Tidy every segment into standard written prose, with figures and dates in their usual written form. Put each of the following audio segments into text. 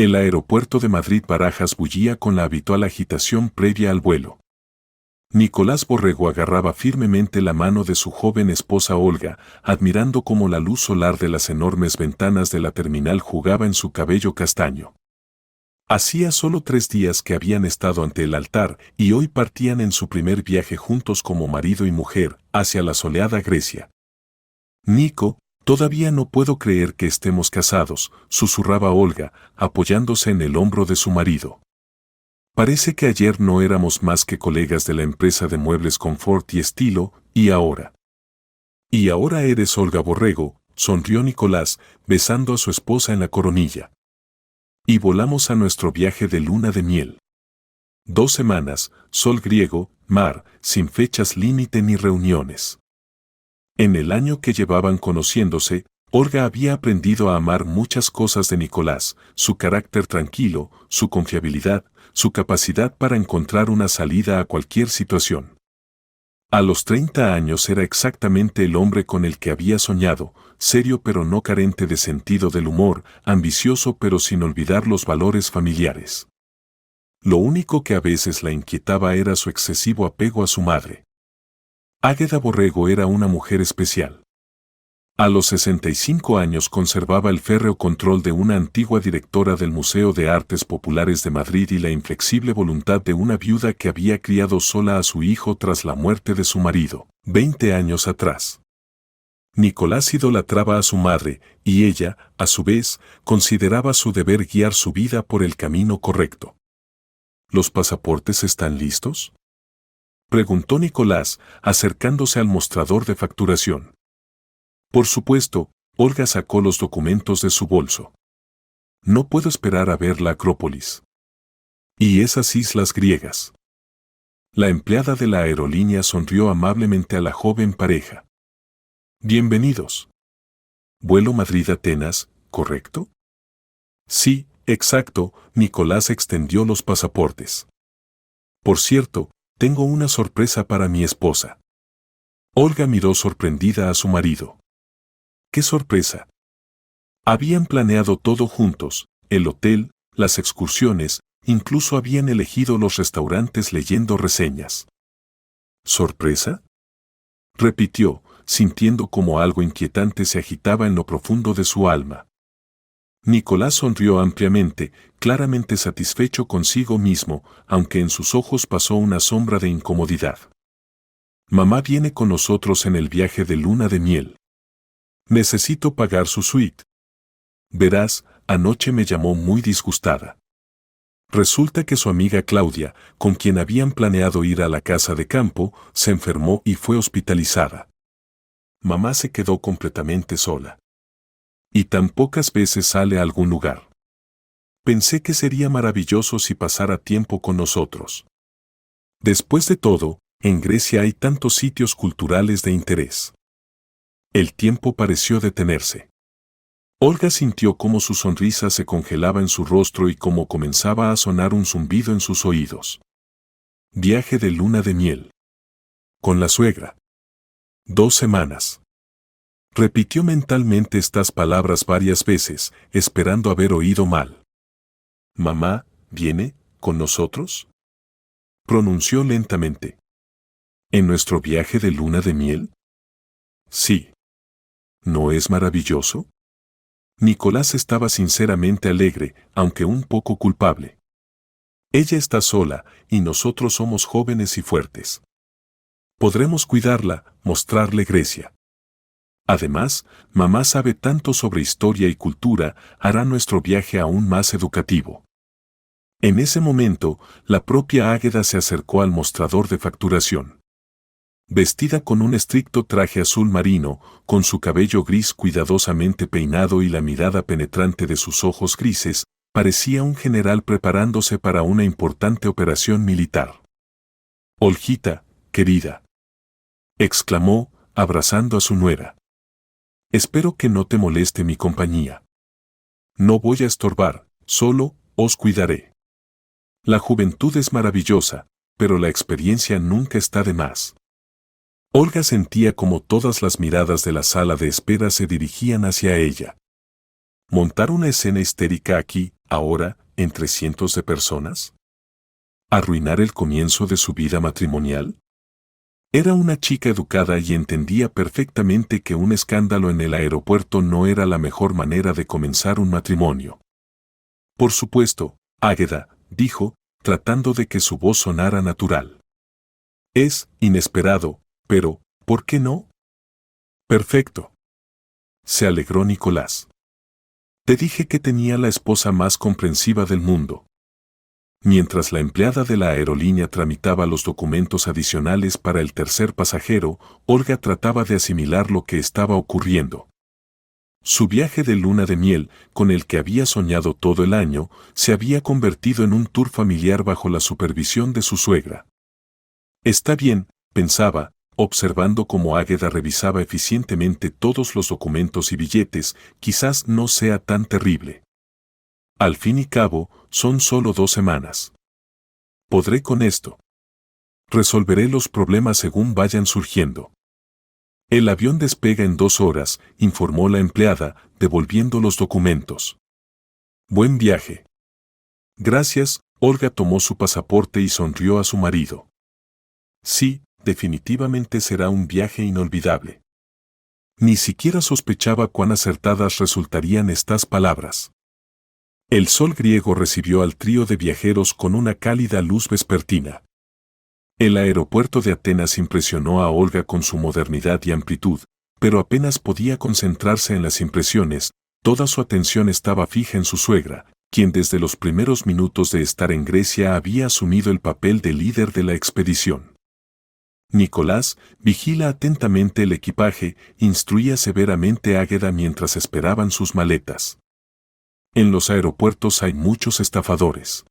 El aeropuerto de Madrid-Barajas bullía con la habitual agitación previa al vuelo. Nicolás Borrego agarraba firmemente la mano de su joven esposa Olga, admirando cómo la luz solar de las enormes ventanas de la terminal jugaba en su cabello castaño. Hacía solo 3 días que habían estado ante el altar y hoy partían en su primer viaje juntos como marido y mujer hacia la soleada Grecia. Nico, todavía no puedo creer que estemos casados, susurraba Olga, apoyándose en el hombro de su marido. Parece que ayer no éramos más que colegas de la empresa de muebles Confort y Estilo, y ahora. Y ahora eres Olga Borrego, sonrió Nicolás, besando a su esposa en la coronilla. Y volamos a nuestro viaje de luna de miel. 2 semanas, sol griego, mar, sin fechas límite ni reuniones. En el año que llevaban conociéndose, Olga había aprendido a amar muchas cosas de Nicolás, su carácter tranquilo, su confiabilidad, su capacidad para encontrar una salida a cualquier situación. A los 30 años era exactamente el hombre con el que había soñado, serio pero no carente de sentido del humor, ambicioso pero sin olvidar los valores familiares. Lo único que a veces la inquietaba era su excesivo apego a su madre. Águeda Borrego era una mujer especial. A los 65 años conservaba el férreo control de una antigua directora del Museo de Artes Populares de Madrid y la inflexible voluntad de una viuda que había criado sola a su hijo tras la muerte de su marido, 20 años atrás. Nicolás idolatraba a su madre, y ella, a su vez, consideraba su deber guiar su vida por el camino correcto. ¿Los pasaportes están listos?, preguntó Nicolás, acercándose al mostrador de facturación. Por supuesto, Olga sacó los documentos de su bolso. No puedo esperar a ver la Acrópolis. Y esas islas griegas. La empleada de la aerolínea sonrió amablemente a la joven pareja. Bienvenidos. Vuelo Madrid-Atenas, ¿correcto? Sí, exacto, Nicolás extendió los pasaportes. Por cierto, tengo una sorpresa para mi esposa. Olga miró sorprendida a su marido. ¡Qué sorpresa! Habían planeado todo juntos, el hotel, las excursiones, incluso habían elegido los restaurantes leyendo reseñas. ¿Sorpresa?, repitió, sintiendo como algo inquietante se agitaba en lo profundo de su alma. Nicolás sonrió ampliamente, claramente satisfecho consigo mismo, aunque en sus ojos pasó una sombra de incomodidad. Mamá viene con nosotros en el viaje de luna de miel. Necesito pagar su suite. Verás, anoche me llamó muy disgustada. Resulta que su amiga Claudia, con quien habían planeado ir a la casa de campo, se enfermó y fue hospitalizada. Mamá se quedó completamente sola. Y tan pocas veces sale a algún lugar. Pensé que sería maravilloso si pasara tiempo con nosotros. Después de todo, en Grecia hay tantos sitios culturales de interés. El tiempo pareció detenerse. Olga sintió cómo su sonrisa se congelaba en su rostro y cómo comenzaba a sonar un zumbido en sus oídos. Viaje de luna de miel. Con la suegra. 2 semanas. Repitió mentalmente estas palabras varias veces, esperando haber oído mal. «Mamá, ¿viene con nosotros?», pronunció lentamente. «¿En nuestro viaje de luna de miel?». «Sí. ¿No es maravilloso?». Nicolás estaba sinceramente alegre, aunque un poco culpable. Ella está sola, y nosotros somos jóvenes y fuertes. Podremos cuidarla, mostrarle Grecia. Además, mamá sabe tanto sobre historia y cultura, hará nuestro viaje aún más educativo. En ese momento, la propia Águeda se acercó al mostrador de facturación. Vestida con un estricto traje azul marino, con su cabello gris cuidadosamente peinado y la mirada penetrante de sus ojos grises, parecía un general preparándose para una importante operación militar. «Olgita, querida», exclamó, abrazando a su nuera. «Espero que no te moleste mi compañía. No voy a estorbar, solo os cuidaré. La juventud es maravillosa, pero la experiencia nunca está de más». Olga sentía como todas las miradas de la sala de espera se dirigían hacia ella. Montar una escena histérica aquí, ahora, entre cientos de personas? ¿Arruinar el comienzo de su vida matrimonial? Era una chica educada y entendía perfectamente que un escándalo en el aeropuerto no era la mejor manera de comenzar un matrimonio. Por supuesto, Águeda, dijo, tratando de que su voz sonara natural. Es inesperado, pero, ¿por qué no? Perfecto. Se alegró Nicolás. Te dije que tenía la esposa más comprensiva del mundo. Mientras la empleada de la aerolínea tramitaba los documentos adicionales para el tercer pasajero, Olga trataba de asimilar lo que estaba ocurriendo. Su viaje de luna de miel, con el que había soñado todo el año, se había convertido en un tour familiar bajo la supervisión de su suegra. Está bien, pensaba, observando cómo Águeda revisaba eficientemente todos los documentos y billetes, quizás no sea tan terrible. Al fin y cabo, son solo 2 semanas. Podré con esto. Resolveré los problemas según vayan surgiendo. El avión despega en 2 horas, informó la empleada, devolviendo los documentos. Buen viaje. Gracias, Olga tomó su pasaporte y sonrió a su marido. Sí, definitivamente será un viaje inolvidable. Ni siquiera sospechaba cuán acertadas resultarían estas palabras. El sol griego recibió al trío de viajeros con una cálida luz vespertina. El aeropuerto de Atenas impresionó a Olga con su modernidad y amplitud, pero apenas podía concentrarse en las impresiones, toda su atención estaba fija en su suegra, quien desde los primeros minutos de estar en Grecia había asumido el papel de líder de la expedición. Nicolás, vigila atentamente el equipaje, instruía severamente a Águeda mientras esperaban sus maletas. En los aeropuertos hay muchos estafadores.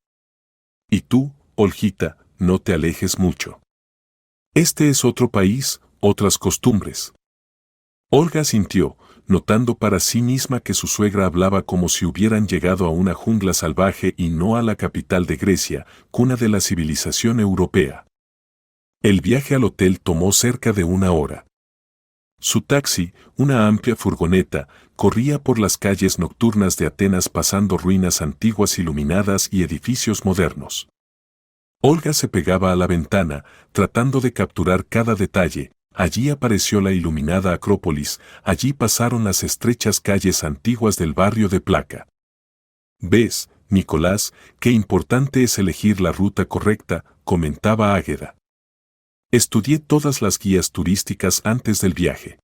Y tú, Olgita, no te alejes mucho. Este es otro país, otras costumbres. Olga asintió, notando para sí misma que su suegra hablaba como si hubieran llegado a una jungla salvaje y no a la capital de Grecia, cuna de la civilización europea. El viaje al hotel tomó cerca de 1 hora. Su taxi, una amplia furgoneta, corría por las calles nocturnas de Atenas pasando ruinas antiguas iluminadas y edificios modernos. Olga se pegaba a la ventana, tratando de capturar cada detalle. Allí apareció la iluminada Acrópolis, allí pasaron las estrechas calles antiguas del barrio de Placa. «¿Ves, Nicolás, qué importante es elegir la ruta correcta?», comentaba Águeda. Estudié todas las guías turísticas antes del viaje.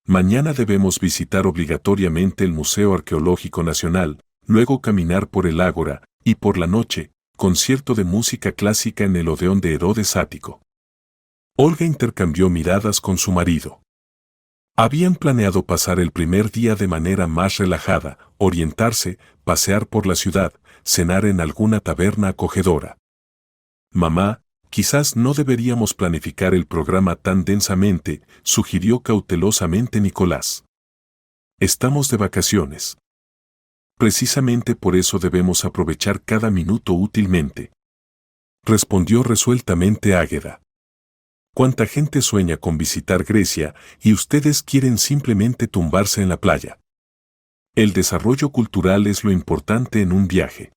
Mañana debemos visitar obligatoriamente el Museo Arqueológico Nacional, luego caminar por el Ágora, y por la noche, concierto de música clásica en el Odeón de Herodes Ático. Olga intercambió miradas con su marido. Habían planeado pasar el primer día de manera más relajada, orientarse, pasear por la ciudad, cenar en alguna taberna acogedora. «Mamá, quizás no deberíamos planificar el programa tan densamente», sugirió cautelosamente Nicolás. «Estamos de vacaciones. Precisamente por eso debemos aprovechar cada minuto útilmente», respondió resueltamente Águeda. «¿Cuánta gente sueña con visitar Grecia y ustedes quieren simplemente tumbarse en la playa? El desarrollo cultural es lo importante en un viaje».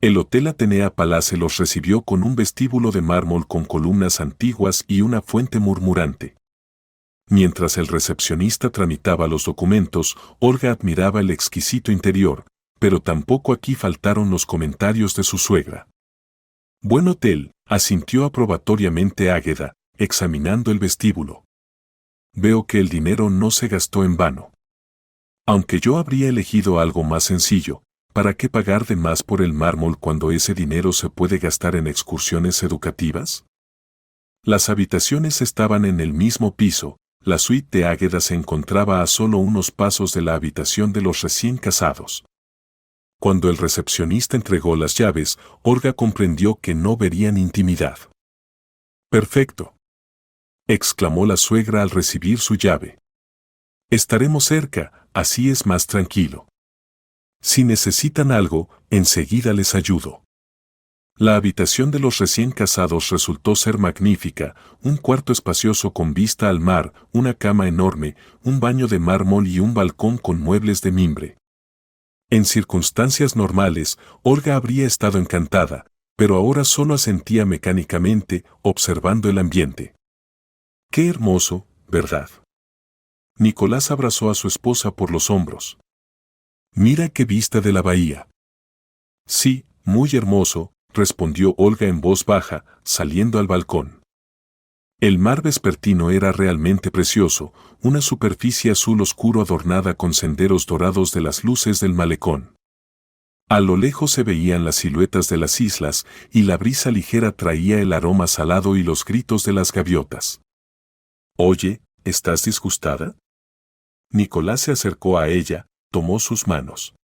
El Hotel Atenea Palace los recibió con un vestíbulo de mármol con columnas antiguas y una fuente murmurante. Mientras el recepcionista tramitaba los documentos, Olga admiraba el exquisito interior, pero tampoco aquí faltaron los comentarios de su suegra. «Buen hotel», asintió aprobatoriamente Águeda, examinando el vestíbulo. «Veo que el dinero no se gastó en vano. Aunque yo habría elegido algo más sencillo, ¿para qué pagar de más por el mármol cuando ese dinero se puede gastar en excursiones educativas?». Las habitaciones estaban en el mismo piso, la suite de Águeda se encontraba a solo unos pasos de la habitación de los recién casados. Cuando el recepcionista entregó las llaves, Olga comprendió que no verían intimidad. «Perfecto», exclamó la suegra al recibir su llave. «Estaremos cerca, así es más tranquilo. Si necesitan algo, enseguida les ayudo». La habitación de los recién casados resultó ser magnífica, un cuarto espacioso con vista al mar, una cama enorme, un baño de mármol y un balcón con muebles de mimbre. En circunstancias normales, Olga habría estado encantada, pero ahora solo asentía mecánicamente, observando el ambiente. Qué hermoso, ¿verdad? Nicolás abrazó a su esposa por los hombros. Mira qué vista de la bahía. Sí, muy hermoso, respondió Olga en voz baja, saliendo al balcón. El mar vespertino era realmente precioso, una superficie azul oscuro adornada con senderos dorados de las luces del malecón. A lo lejos se veían las siluetas de las islas, y la brisa ligera traía el aroma salado y los gritos de las gaviotas. Oye, ¿estás disgustada? Nicolás se acercó a ella, tomó sus manos.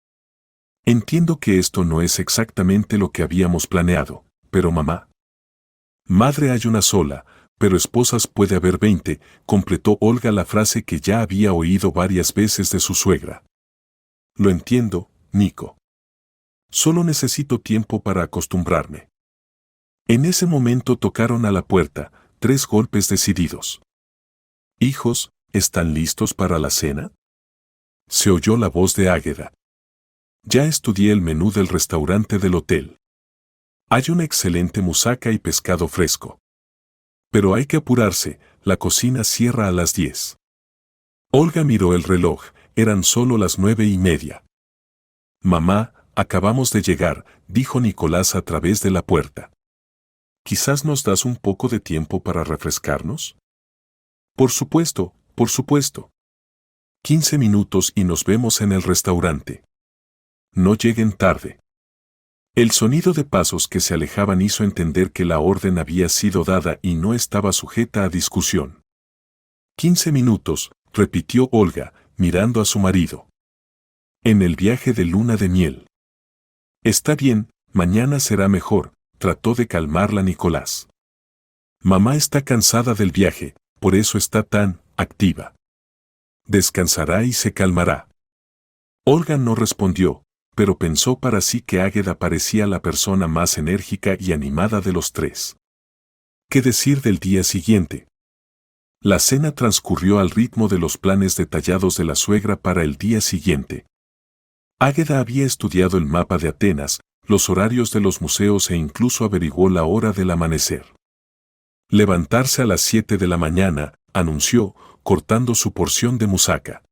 Entiendo que esto no es exactamente lo que habíamos planeado, pero mamá. Madre hay una sola, pero esposas puede haber 20, completó Olga la frase que ya había oído varias veces de su suegra. Lo entiendo, Nico. Solo necesito tiempo para acostumbrarme. En ese momento tocaron a la puerta, 3 golpes decididos. Hijos, ¿están listos para la cena? Se oyó la voz de Águeda. Ya estudié el menú del restaurante del hotel. Hay una excelente musaca y pescado fresco. Pero hay que apurarse, la cocina cierra a las 10. Olga miró el reloj, eran solo las 9:30. Mamá, acabamos de llegar, dijo Nicolás a través de la puerta. ¿Quizás nos das un poco de tiempo para refrescarnos? Por supuesto, por supuesto. 15 minutos y nos vemos en el restaurante. No lleguen tarde. El sonido de pasos que se alejaban hizo entender que la orden había sido dada y no estaba sujeta a discusión. 15 minutos, repitió Olga, mirando a su marido. En el viaje de luna de miel. Está bien, mañana será mejor, trató de calmarla Nicolás. Mamá está cansada del viaje, por eso está tan activa. Descansará y se calmará. Olga no respondió, pero pensó para sí que Águeda parecía la persona más enérgica y animada de los 3. ¿Qué decir del día siguiente? La cena transcurrió al ritmo de los planes detallados de la suegra para el día siguiente. Águeda había estudiado el mapa de Atenas, los horarios de los museos e incluso averiguó la hora del amanecer. Levantarse a las 7 de la mañana, anunció, cortando su porción de musaca.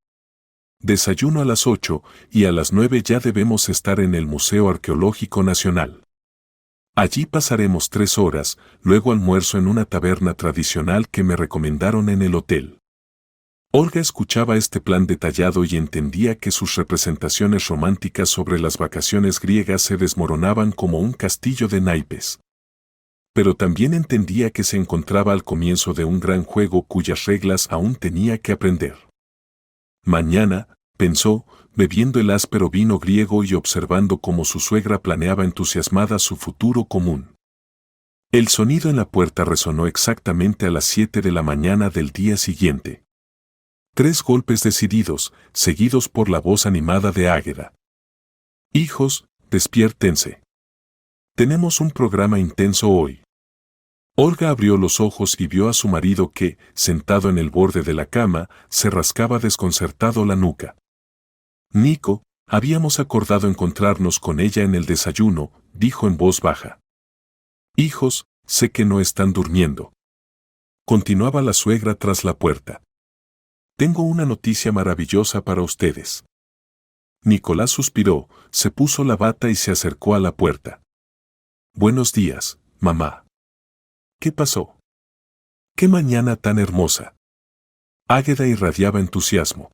Desayuno a las 8 y a las 9 ya debemos estar en el Museo Arqueológico Nacional. Allí pasaremos 3 horas, luego almuerzo en una taberna tradicional que me recomendaron en el hotel. Olga escuchaba este plan detallado y entendía que sus representaciones románticas sobre las vacaciones griegas se desmoronaban como un castillo de naipes. Pero también entendía que se encontraba al comienzo de un gran juego cuyas reglas aún tenía que aprender. Mañana, pensó, bebiendo el áspero vino griego y observando cómo su suegra planeaba entusiasmada su futuro común. El sonido en la puerta resonó exactamente a las 7 de la mañana del día siguiente. 3 golpes decididos, seguidos por la voz animada de Águeda. Hijos, despiértense. Tenemos un programa intenso hoy. Olga abrió los ojos y vio a su marido que, sentado en el borde de la cama, se rascaba desconcertado la nuca. Nico, habíamos acordado encontrarnos con ella en el desayuno, dijo en voz baja. Hijos, sé que no están durmiendo. Continuaba la suegra tras la puerta. Tengo una noticia maravillosa para ustedes. Nicolás suspiró, se puso la bata y se acercó a la puerta. Buenos días, mamá. ¿Qué pasó? ¡Qué mañana tan hermosa! Águeda irradiaba entusiasmo.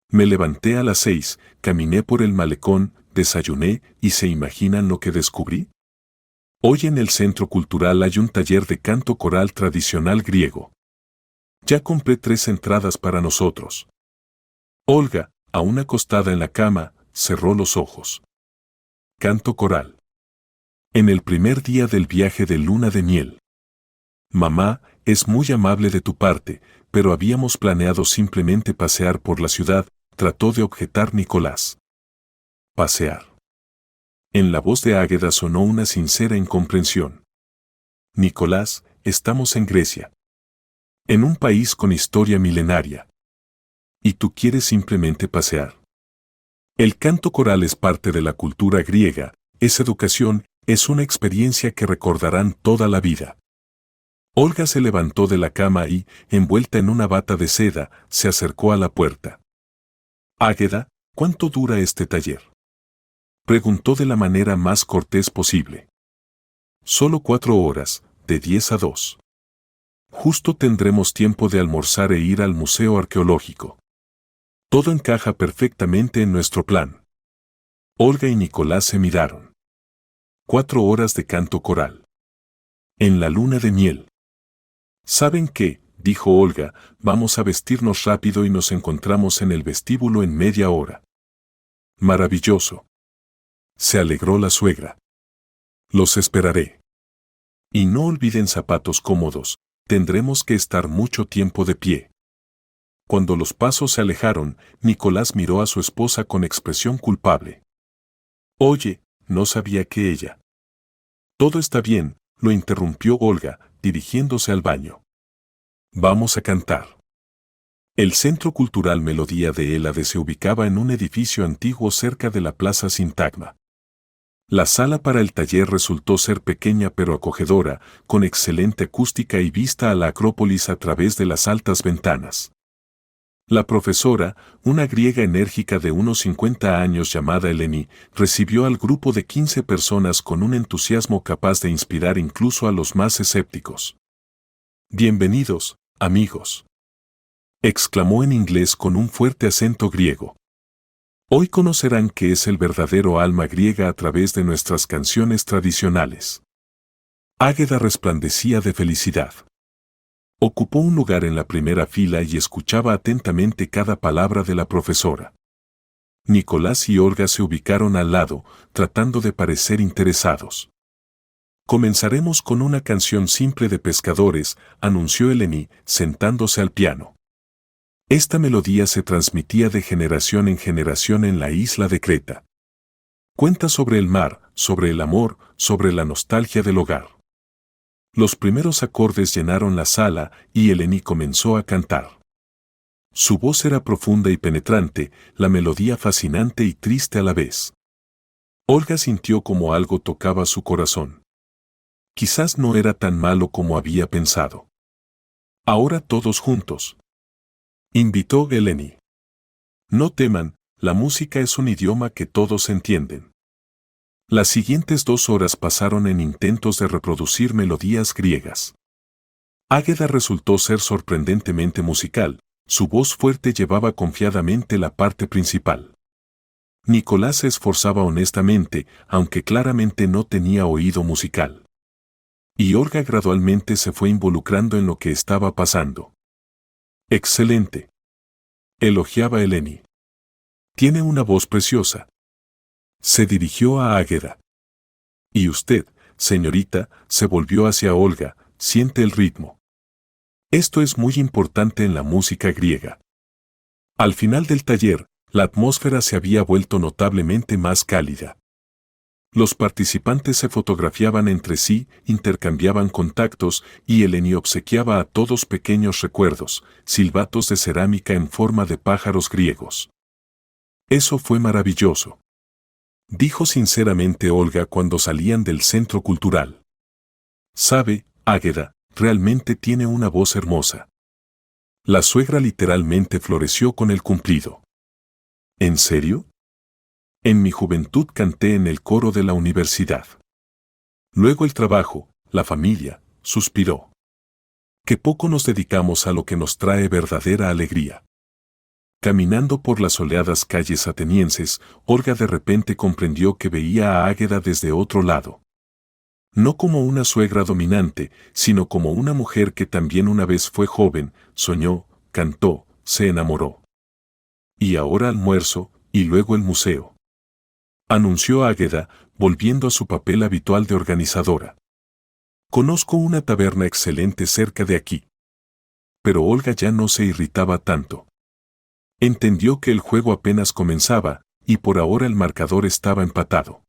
Me levanté a las 6, caminé por el malecón, desayuné y ¿se imaginan lo que descubrí? Hoy en el Centro Cultural hay un taller de canto coral tradicional griego. Ya compré 3 entradas para nosotros. Olga, aún acostada en la cama, cerró los ojos. Canto coral. En el primer día del viaje de luna de miel. Mamá, es muy amable de tu parte, pero habíamos planeado simplemente pasear por la ciudad, trató de objetar Nicolás. Pasear. En la voz de Águeda sonó una sincera incomprensión. Nicolás, estamos en Grecia. En un país con historia milenaria. ¿Y tú quieres simplemente pasear? El canto coral es parte de la cultura griega, es educación, es una experiencia que recordarán toda la vida. Olga se levantó de la cama y, envuelta en una bata de seda, se acercó a la puerta. Águeda, ¿cuánto dura este taller?, preguntó de la manera más cortés posible. Solo 4 horas, de 10 a 2. Justo tendremos tiempo de almorzar e ir al museo arqueológico. Todo encaja perfectamente en nuestro plan. Olga y Nicolás se miraron. 4 horas de canto coral. En la luna de miel. ¿Saben qué?, dijo Olga, vamos a vestirnos rápido y nos encontramos en el vestíbulo en media hora. Maravilloso. Se alegró la suegra. Los esperaré. Y no olviden zapatos cómodos, tendremos que estar mucho tiempo de pie. Cuando los pasos se alejaron, Nicolás miró a su esposa con expresión culpable. Oye, no sabía que ella. Todo está bien, lo interrumpió Olga, dirigiéndose al baño. Vamos a cantar. El Centro Cultural Melodía de Hélade se ubicaba en un edificio antiguo cerca de la Plaza Sintagma. La sala para el taller resultó ser pequeña pero acogedora, con excelente acústica y vista a la Acrópolis a través de las altas ventanas. La profesora, una griega enérgica de unos 50 años llamada Eleni, recibió al grupo de 15 personas con un entusiasmo capaz de inspirar incluso a los más escépticos. Bienvenidos, amigos, exclamó en inglés con un fuerte acento griego. Hoy conocerán qué es el verdadero alma griega a través de nuestras canciones tradicionales. Águeda resplandecía de felicidad. Ocupó un lugar en la primera fila y escuchaba atentamente cada palabra de la profesora. Nicolás y Olga se ubicaron al lado, tratando de parecer interesados. Comenzaremos con una canción simple de pescadores, anunció Eleni, sentándose al piano. Esta melodía se transmitía de generación en generación en la isla de Creta. Cuenta sobre el mar, sobre el amor, sobre la nostalgia del hogar. Los primeros acordes llenaron la sala y Eleni comenzó a cantar. Su voz era profunda y penetrante, la melodía fascinante y triste a la vez. Olga sintió como algo tocaba su corazón. Quizás no era tan malo como había pensado. Ahora todos juntos, invitó Eleni. No teman, la música es un idioma que todos entienden. Las siguientes 2 horas pasaron en intentos de reproducir melodías griegas. Águeda resultó ser sorprendentemente musical, su voz fuerte llevaba confiadamente la parte principal. Nicolás se esforzaba honestamente, aunque claramente no tenía oído musical. Y Olga gradualmente se fue involucrando en lo que estaba pasando. Excelente, elogiaba Eleni. Tiene una voz preciosa. Se dirigió a Águeda. Y usted, señorita, se volvió hacia Olga, siente el ritmo. Esto es muy importante en la música griega. Al final del taller, la atmósfera se había vuelto notablemente más cálida. Los participantes se fotografiaban entre sí, intercambiaban contactos y Eleni obsequiaba a todos pequeños recuerdos, silbatos de cerámica en forma de pájaros griegos. Eso fue maravilloso, dijo sinceramente Olga cuando salían del centro cultural. Sabe, Águeda, realmente tiene una voz hermosa. La suegra literalmente floreció con el cumplido. ¿En serio? En mi juventud canté en el coro de la universidad. Luego el trabajo, la familia, suspiró. Qué poco nos dedicamos a lo que nos trae verdadera alegría. Caminando por las soleadas calles atenienses, Olga de repente comprendió que veía a Águeda desde otro lado. No como una suegra dominante, sino como una mujer que también una vez fue joven, soñó, cantó, se enamoró. Y ahora almuerzo, y luego el museo, anunció Águeda, volviendo a su papel habitual de organizadora. Conozco una taberna excelente cerca de aquí. Pero Olga ya no se irritaba tanto. Entendió que el juego apenas comenzaba, y por ahora el marcador estaba empatado.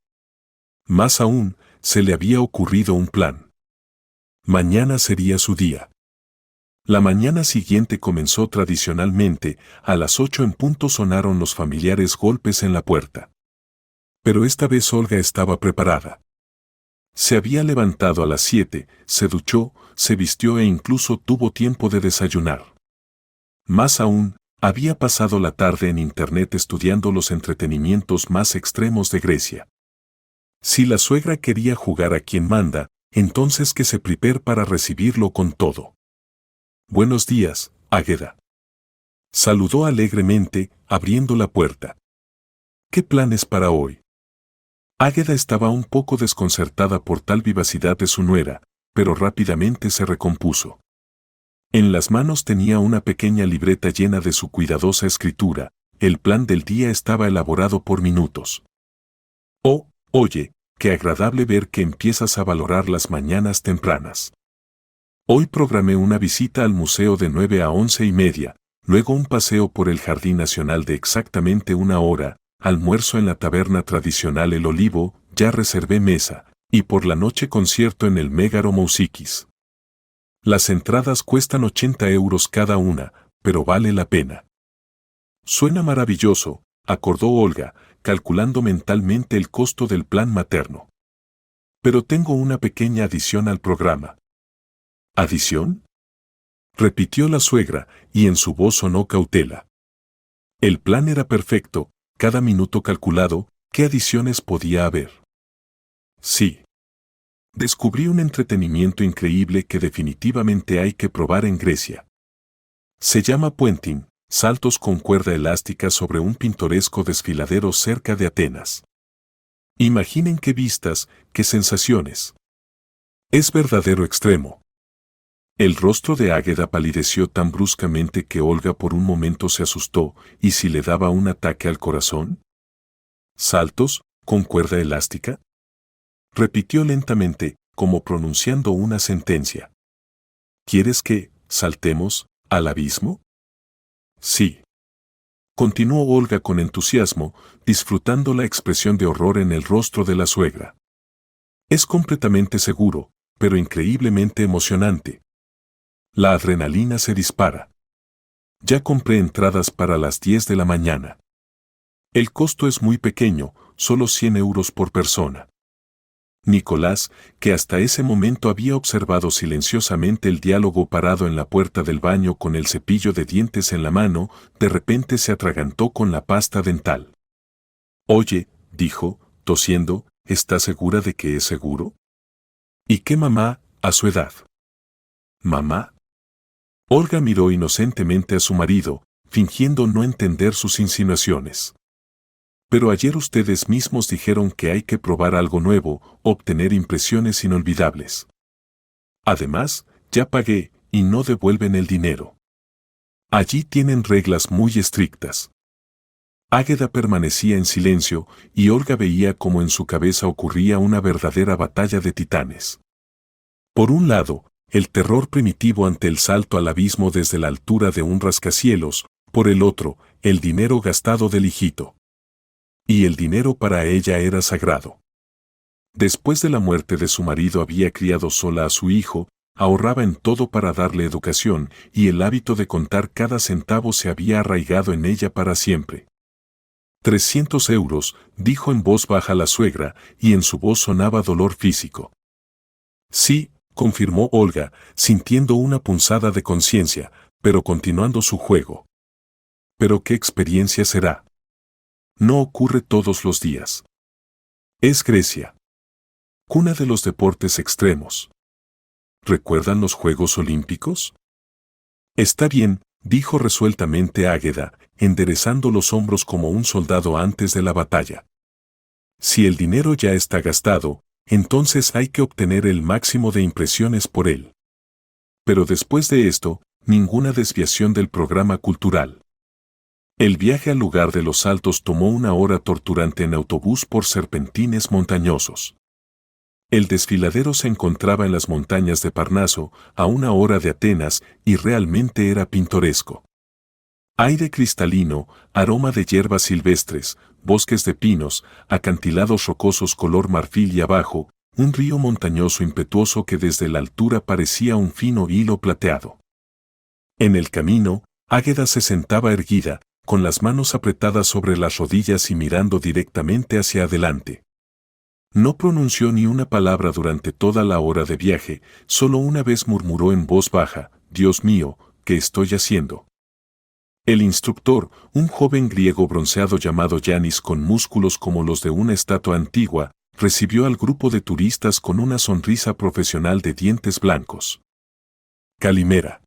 Más aún, se le había ocurrido un plan. Mañana sería su día. La mañana siguiente comenzó tradicionalmente, a las 8 en punto sonaron los familiares golpes en la puerta. Pero esta vez Olga estaba preparada. Se había levantado a las 7, se duchó, se vistió e incluso tuvo tiempo de desayunar. Más aún, había pasado la tarde en internet estudiando los entretenimientos más extremos de Grecia. Si la suegra quería jugar a quien manda, entonces que se prepare para recibirlo con todo. Buenos días, Águeda. Saludó alegremente, abriendo la puerta. ¿Qué planes para hoy? Águeda estaba un poco desconcertada por tal vivacidad de su nuera, pero rápidamente se recompuso. En las manos tenía una pequeña libreta llena de su cuidadosa escritura, el plan del día estaba elaborado por minutos. Oh, oye, qué agradable ver que empiezas a valorar las mañanas tempranas. Hoy programé una visita al museo de 9 a 11:30, luego un paseo por el Jardín Nacional de exactamente 1 hora, almuerzo en la taberna tradicional El Olivo, ya reservé mesa, y por la noche concierto en el Megaro Mousikis. Las entradas cuestan 80 euros cada una, pero vale la pena. Suena maravilloso, acordó Olga, calculando mentalmente el costo del plan materno. Pero tengo una pequeña adición al programa. ¿Adición? Repitió la suegra, y en su voz sonó cautela. El plan era perfecto, cada minuto calculado, ¿qué adiciones podía haber? Sí. Descubrí un entretenimiento increíble que definitivamente hay que probar en Grecia. Se llama puenting, saltos con cuerda elástica sobre un pintoresco desfiladero cerca de Atenas. Imaginen qué vistas, qué sensaciones. Es verdadero extremo. El rostro de Águeda palideció tan bruscamente que Olga por un momento se asustó, ¿y si le daba un ataque al corazón? ¿Saltos, con cuerda elástica? Repitió lentamente, como pronunciando una sentencia. ¿Quieres que saltemos al abismo? Sí. Continuó Olga con entusiasmo, disfrutando la expresión de horror en el rostro de la suegra. Es completamente seguro, pero increíblemente emocionante. La adrenalina se dispara. Ya compré entradas para las 10 de la mañana. El costo es muy pequeño, solo 100 euros por persona. Nicolás, que hasta ese momento había observado silenciosamente el diálogo parado en la puerta del baño con el cepillo de dientes en la mano, de repente se atragantó con la pasta dental. Oye, dijo, tosiendo, ¿estás segura de que es seguro? ¿Y qué mamá, a su edad? ¿Mamá? Olga miró inocentemente a su marido, fingiendo no entender sus insinuaciones. Pero ayer ustedes mismos dijeron que hay que probar algo nuevo, obtener impresiones inolvidables. Además, ya pagué, y no devuelven el dinero. Allí tienen reglas muy estrictas. Águeda permanecía en silencio, y Olga veía cómo en su cabeza ocurría una verdadera batalla de titanes. Por un lado, el terror primitivo ante el salto al abismo desde la altura de un rascacielos, por el otro, el dinero gastado del hijito. Y el dinero para ella era sagrado. Después de la muerte de su marido había criado sola a su hijo, ahorraba en todo para darle educación, y el hábito de contar cada centavo se había arraigado en ella para siempre. 300 euros, dijo en voz baja la suegra, y en su voz sonaba dolor físico. Sí, confirmó Olga, sintiendo una punzada de conciencia, pero continuando su juego. ¿Pero qué experiencia será? No ocurre todos los días. Es Grecia. Cuna de los deportes extremos. ¿Recuerdan los Juegos Olímpicos? Está bien, dijo resueltamente Águeda, enderezando los hombros como un soldado antes de la batalla. Si el dinero ya está gastado, entonces hay que obtener el máximo de impresiones por él. Pero después de esto, ninguna desviación del programa cultural. El viaje al lugar de los saltos tomó 1 hora torturante en autobús por serpentines montañosos. El desfiladero se encontraba en las montañas de Parnaso, a 1 hora de Atenas, y realmente era pintoresco. Aire cristalino, aroma de hierbas silvestres, bosques de pinos, acantilados rocosos color marfil y abajo, un río montañoso impetuoso que desde la altura parecía un fino hilo plateado. En el camino, Águeda se sentaba erguida, con las manos apretadas sobre las rodillas y mirando directamente hacia adelante. No pronunció ni una palabra durante toda la hora de viaje, solo una vez murmuró en voz baja: «Dios mío, ¿qué estoy haciendo?». El instructor, un joven griego bronceado llamado Yanis con músculos como los de una estatua antigua, recibió al grupo de turistas con una sonrisa profesional de dientes blancos. «Calimera.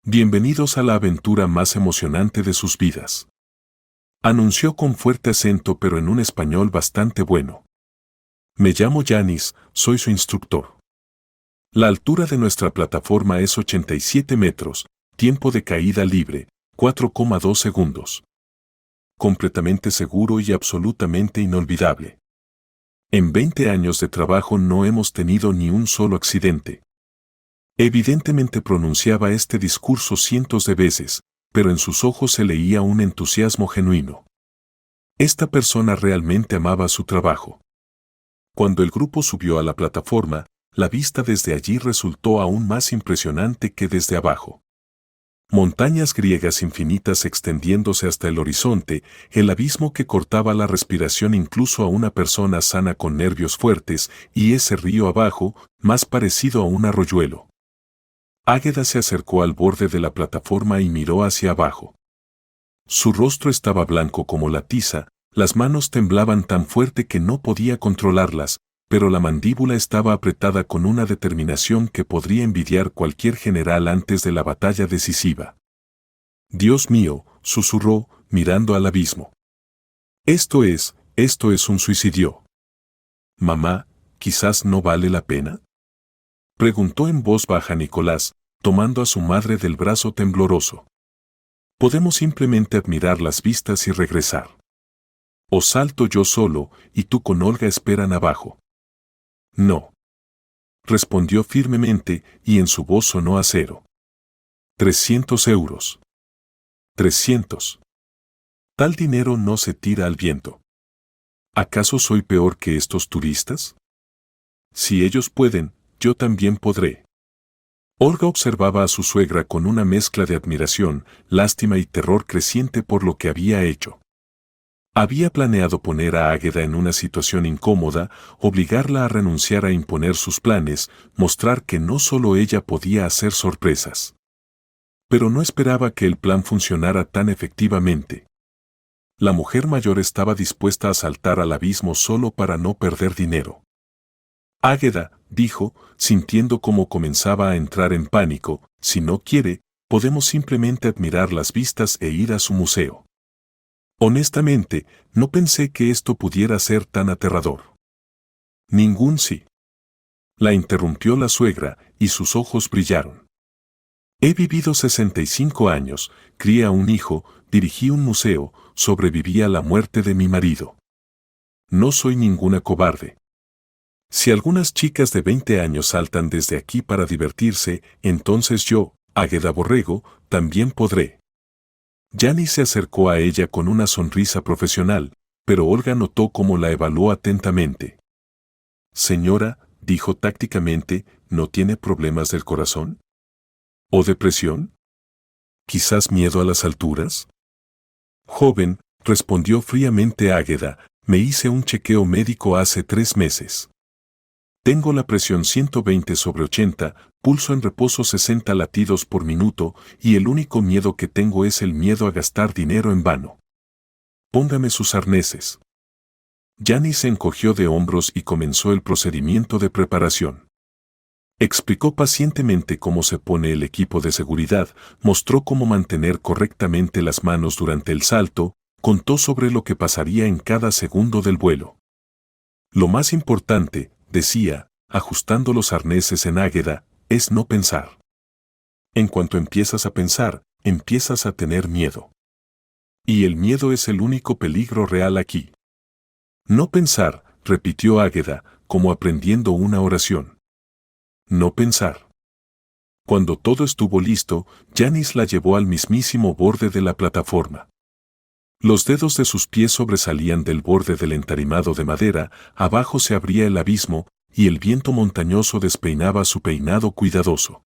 Bienvenidos a la aventura más emocionante de sus vidas», anunció con fuerte acento pero en un español bastante bueno. «Me llamo Yanis, soy su instructor. La altura de nuestra plataforma es 87 metros, tiempo de caída libre, 4,2 segundos. Completamente seguro y absolutamente inolvidable. En 20 años de trabajo no hemos tenido ni un solo accidente». Evidentemente pronunciaba este discurso cientos de veces, pero en sus ojos se leía un entusiasmo genuino. Esta persona realmente amaba su trabajo. Cuando el grupo subió a la plataforma, la vista desde allí resultó aún más impresionante que desde abajo. Montañas griegas infinitas extendiéndose hasta el horizonte, el abismo que cortaba la respiración incluso a una persona sana con nervios fuertes, y ese río abajo, más parecido a un arroyuelo. Águeda se acercó al borde de la plataforma y miró hacia abajo. Su rostro estaba blanco como la tiza, las manos temblaban tan fuerte que no podía controlarlas, pero la mandíbula estaba apretada con una determinación que podría envidiar cualquier general antes de la batalla decisiva. «Dios mío», susurró, mirando al abismo. Esto es un suicidio». «Mamá, quizás no vale la pena», preguntó en voz baja Nicolás, tomando a su madre del brazo tembloroso. «Podemos simplemente admirar las vistas y regresar. O salto yo solo, y tú con Olga esperan abajo». «No», respondió firmemente, y en su voz sonó acero. 300 euros. 300. Tal dinero no se tira al viento. ¿Acaso soy peor que estos turistas? Si ellos pueden, yo también podré». Olga observaba a su suegra con una mezcla de admiración, lástima y terror creciente por lo que había hecho. Había planeado poner a Águeda en una situación incómoda, obligarla a renunciar a imponer sus planes, mostrar que no solo ella podía hacer sorpresas. Pero no esperaba que el plan funcionara tan efectivamente. La mujer mayor estaba dispuesta a saltar al abismo solo para no perder dinero. «Águeda», dijo, sintiendo cómo comenzaba a entrar en pánico, «si no quiere, podemos simplemente admirar las vistas e ir a su museo». Honestamente, no pensé que esto pudiera ser tan aterrador. «Ningún sí», la interrumpió la suegra, y sus ojos brillaron. «He vivido 65 años, crié a un hijo, dirigí un museo, sobreviví a la muerte de mi marido. No soy ninguna cobarde. Si algunas chicas de 20 años saltan desde aquí para divertirse, entonces yo, Águeda Borrego, también podré». Yanis se acercó a ella con una sonrisa profesional, pero Olga notó cómo la evaluó atentamente. «Señora», dijo tácticamente, «¿no tiene problemas del corazón? ¿O depresión? ¿Quizás miedo a las alturas?». «Joven», respondió fríamente Águeda, «me hice un chequeo médico hace 3 meses. Tengo la presión 120/80, pulso en reposo 60 latidos por minuto, y el único miedo que tengo es el miedo a gastar dinero en vano. Póngame sus arneses». Yanis se encogió de hombros y comenzó el procedimiento de preparación. Explicó pacientemente cómo se pone el equipo de seguridad, mostró cómo mantener correctamente las manos durante el salto, contó sobre lo que pasaría en cada segundo del vuelo. «Lo más importante», decía, ajustando los arneses en Águeda, «es no pensar. En cuanto empiezas a pensar, empiezas a tener miedo. Y el miedo es el único peligro real aquí». «No pensar», repitió Águeda, como aprendiendo una oración. «No pensar». Cuando todo estuvo listo, Yanis la llevó al mismísimo borde de la plataforma. Los dedos de sus pies sobresalían del borde del entarimado de madera, abajo se abría el abismo, y el viento montañoso despeinaba su peinado cuidadoso.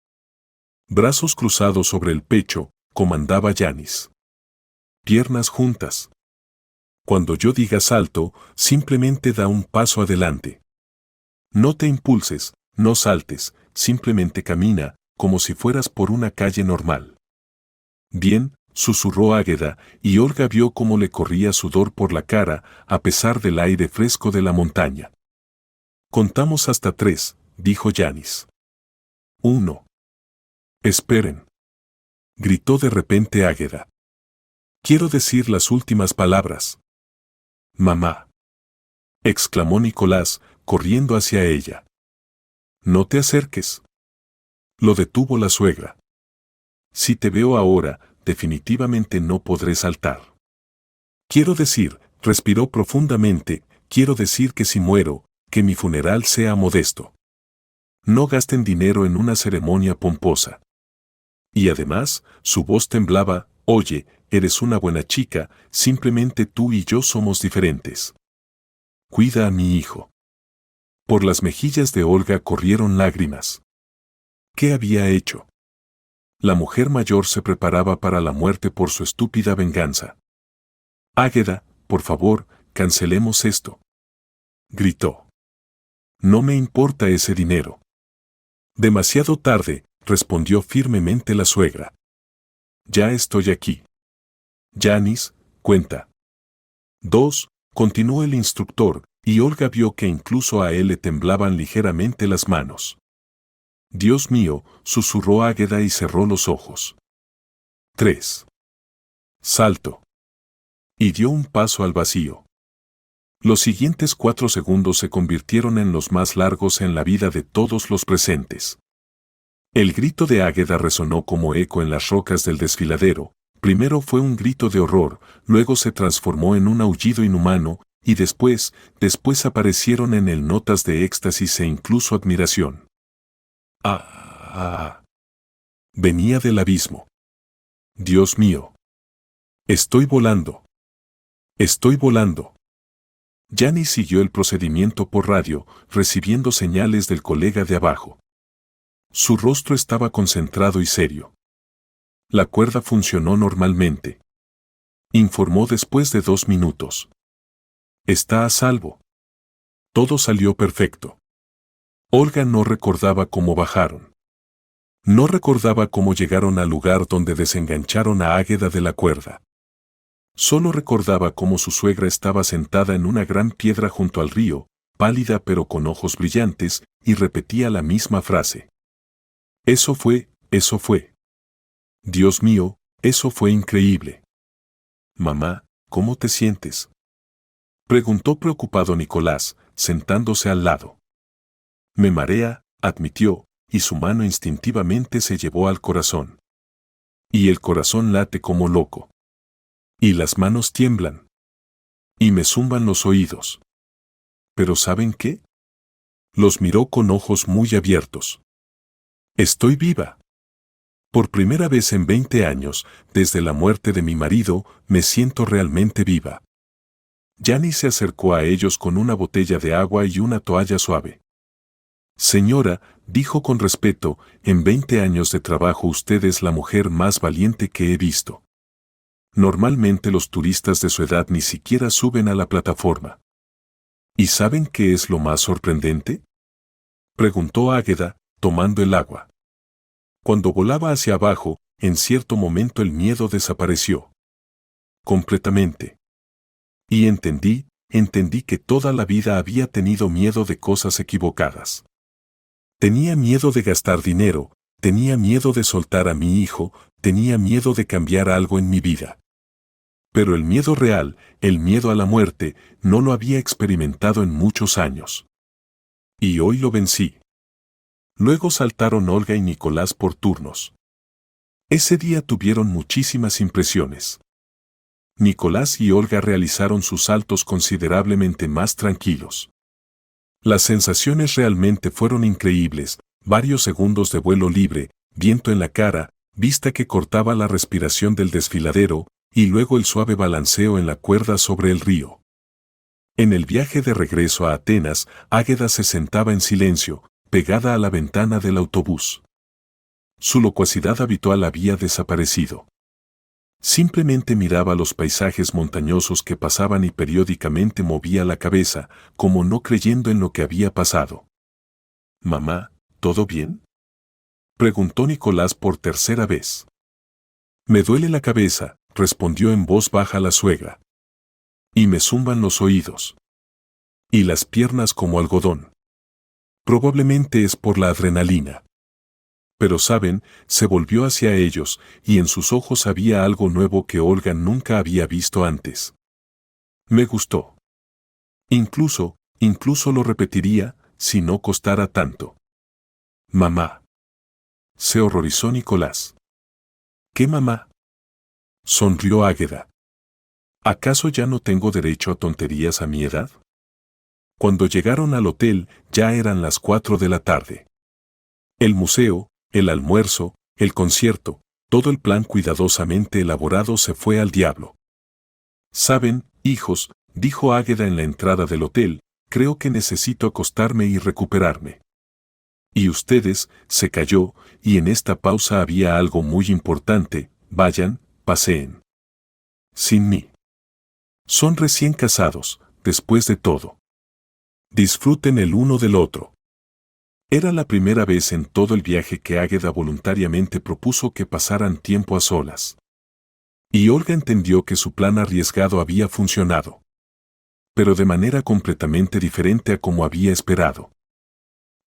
Brazos cruzados sobre el pecho, comandaba Yanis. Piernas juntas. Cuando yo diga salto, simplemente da un paso adelante. No te impulses, no saltes, simplemente camina, como si fueras por una calle normal. Bien, susurró Águeda, y Olga vio cómo le corría sudor por la cara, a pesar del aire fresco de la montaña. Contamos hasta 3, dijo Yanis. 1. Esperen. Gritó de repente Águeda. Quiero decir las últimas palabras. Mamá. Exclamó Nicolás, corriendo hacia ella. No te acerques. Lo detuvo la suegra. Si te veo ahora, definitivamente no podré saltar. Quiero decir, respiró profundamente, quiero decir que si muero, que mi funeral sea modesto. No gasten dinero en una ceremonia pomposa. Y además, su voz temblaba, oye, eres una buena chica, simplemente tú y yo somos diferentes. Cuida a mi hijo. Por las mejillas de Olga corrieron lágrimas. ¿Qué había hecho? La mujer mayor se preparaba para la muerte por su estúpida venganza. Águeda, por favor, cancelemos esto. Gritó. No me importa ese dinero. Demasiado tarde, respondió firmemente la suegra. Ya estoy aquí. Yanis, cuenta. 2, continuó el instructor, y Olga vio que incluso a él le temblaban ligeramente las manos. Dios mío, susurró Águeda y cerró los ojos. 3. Salto. Y dio un paso al vacío. Los siguientes 4 segundos se convirtieron en los más largos en la vida de todos los presentes. El grito de Águeda resonó como eco en las rocas del desfiladero. Primero fue un grito de horror, luego se transformó en un aullido inhumano, y después aparecieron en él notas de éxtasis e incluso admiración. Venía del abismo. Dios mío. Estoy volando. Estoy volando. Yanis siguió el procedimiento por radio, recibiendo señales del colega de abajo. Su rostro estaba concentrado y serio. La cuerda funcionó normalmente. Informó después de 2 minutos. Está a salvo. Todo salió perfecto. Olga no recordaba cómo bajaron. No recordaba cómo llegaron al lugar donde desengancharon a Águeda de la cuerda. Solo recordaba cómo su suegra estaba sentada en una gran piedra junto al río, pálida pero con ojos brillantes, y repetía la misma frase. Eso fue. Dios mío, eso fue increíble. Mamá, ¿cómo te sientes? Preguntó preocupado Nicolás, sentándose al lado. Me marea, admitió, y su mano instintivamente se llevó al corazón. Y el corazón late como loco. Y las manos tiemblan. Y me zumban los oídos. ¿Pero saben qué? Los miró con ojos muy abiertos. Estoy viva. Por primera vez en 20 años, desde la muerte de mi marido, me siento realmente viva. Yanis se acercó a ellos con una botella de agua y una toalla suave. Señora, dijo con respeto, en 20 años de trabajo usted es la mujer más valiente que he visto. Normalmente los turistas de su edad ni siquiera suben a la plataforma. ¿Y saben qué es lo más sorprendente? Preguntó Águeda, tomando el agua. Cuando volaba hacia abajo, en cierto momento el miedo desapareció. Completamente. Y entendí que toda la vida había tenido miedo de cosas equivocadas. Tenía miedo de gastar dinero, tenía miedo de soltar a mi hijo, tenía miedo de cambiar algo en mi vida. Pero el miedo real, el miedo a la muerte, no lo había experimentado en muchos años. Y hoy lo vencí. Luego saltaron Olga y Nicolás por turnos. Ese día tuvieron muchísimas impresiones. Nicolás y Olga realizaron sus saltos considerablemente más tranquilos. Las sensaciones realmente fueron increíbles, varios segundos de vuelo libre, viento en la cara, vista que cortaba la respiración del desfiladero, y luego el suave balanceo en la cuerda sobre el río. En el viaje de regreso a Atenas, Águeda se sentaba en silencio, pegada a la ventana del autobús. Su locuacidad habitual había desaparecido. Simplemente miraba los paisajes montañosos que pasaban y periódicamente movía la cabeza, como no creyendo en lo que había pasado. «Mamá, ¿todo bien?», preguntó Nicolás por tercera vez. «Me duele la cabeza», respondió en voz baja la suegra. «Y me zumban los oídos. Y las piernas como algodón. Probablemente es por la adrenalina». Pero saben, se volvió hacia ellos, y en sus ojos había algo nuevo que Olga nunca había visto antes. «Me gustó. Incluso lo repetiría, si no costara tanto». «Mamá». Se horrorizó Nicolás. «¿Qué mamá?», sonrió Águeda. «¿Acaso ya no tengo derecho a tonterías a mi edad?». Cuando llegaron al hotel, ya eran las 4 de la tarde. El museo, el almuerzo, el concierto, todo el plan cuidadosamente elaborado se fue al diablo. «Saben, hijos», dijo Águeda en la entrada del hotel, «creo que necesito acostarme y recuperarme». «¿Y ustedes?», se calló, y en esta pausa había algo muy importante: «Vayan, paseen. Sin mí. Son recién casados, después de todo. Disfruten el uno del otro». Era la primera vez en todo el viaje que Águeda voluntariamente propuso que pasaran tiempo a solas. Y Olga entendió que su plan arriesgado había funcionado. Pero de manera completamente diferente a como había esperado.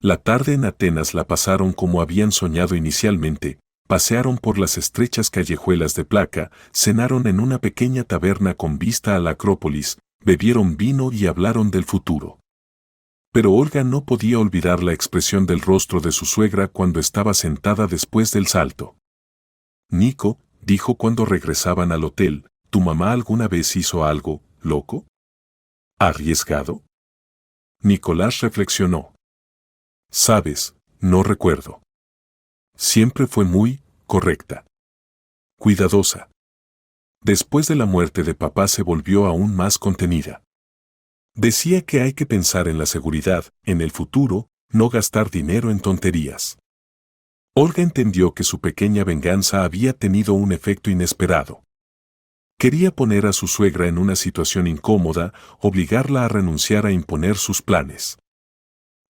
La tarde en Atenas la pasaron como habían soñado inicialmente, pasearon por las estrechas callejuelas de placa, cenaron en una pequeña taberna con vista a la Acrópolis, bebieron vino y hablaron del futuro. Pero Olga no podía olvidar la expresión del rostro de su suegra cuando estaba sentada después del salto. «Nico», dijo cuando regresaban al hotel, «¿tu mamá alguna vez hizo algo loco? ¿Arriesgado?». Nicolás reflexionó. «Sabes, no recuerdo. Siempre fue muy correcta. Cuidadosa. Después de la muerte de papá se volvió aún más contenida. Decía que hay que pensar en la seguridad, en el futuro, no gastar dinero en tonterías». Olga entendió que su pequeña venganza había tenido un efecto inesperado. Quería poner a su suegra en una situación incómoda, obligarla a renunciar a imponer sus planes.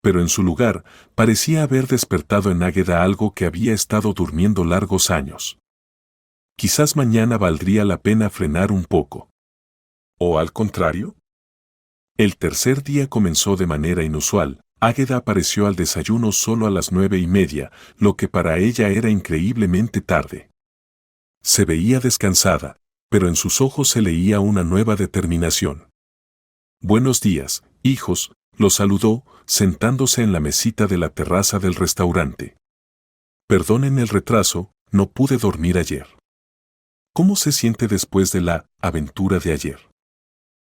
Pero en su lugar, parecía haber despertado en Águeda algo que había estado durmiendo largos años. Quizás mañana valdría la pena frenar un poco. ¿O al contrario? El tercer día comenzó de manera inusual. Águeda apareció al desayuno solo a las 9:30, lo que para ella era increíblemente tarde. Se veía descansada, pero en sus ojos se leía una nueva determinación. «Buenos días, hijos», los saludó, sentándose en la mesita de la terraza del restaurante. «Perdonen el retraso, no pude dormir ayer». «¿Cómo se siente después de la aventura de ayer?»,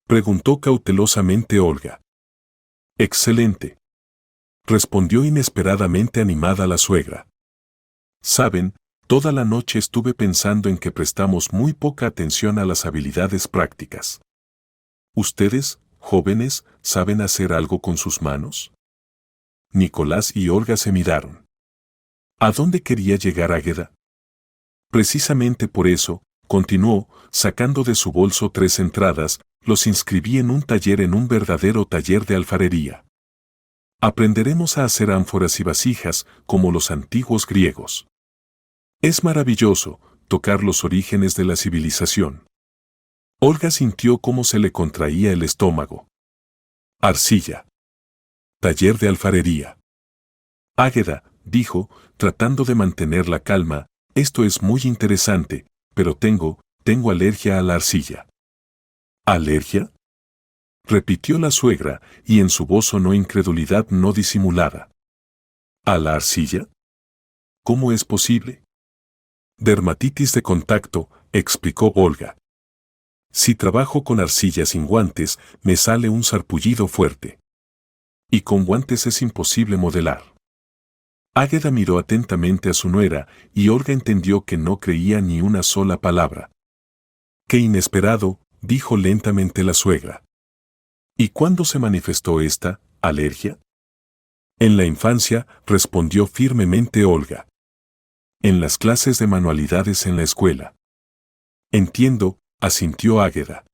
preguntó cautelosamente Olga. «Excelente», respondió inesperadamente animada la suegra. «Saben, toda la noche estuve pensando en que prestamos muy poca atención a las habilidades prácticas. Ustedes, jóvenes, ¿saben hacer algo con sus manos?». Nicolás y Olga se miraron. ¿A dónde quería llegar Águeda? Precisamente por eso, continuó, sacando de su bolso 3 entradas, los inscribí en un taller, en un verdadero taller de alfarería. Aprenderemos a hacer ánforas y vasijas como los antiguos griegos. Es maravilloso tocar los orígenes de la civilización. Olga sintió cómo se le contraía el estómago. Arcilla. Taller de alfarería. Águeda, dijo, tratando de mantener la calma, esto es muy interesante, pero tengo alergia a la arcilla. ¿Alergia?, repitió la suegra, y en su voz sonó incredulidad no disimulada. ¿A la arcilla? ¿Cómo es posible? Dermatitis de contacto, explicó Olga. Si trabajo con arcilla sin guantes, me sale un sarpullido fuerte. Y con guantes es imposible modelar. Águeda miró atentamente a su nuera, y Olga entendió que no creía ni una sola palabra. «Qué inesperado», dijo lentamente la suegra. «¿Y cuándo se manifestó esta alergia?». «En la infancia», respondió firmemente Olga. En las clases de manualidades en la escuela. Entiendo, asintió Águeda.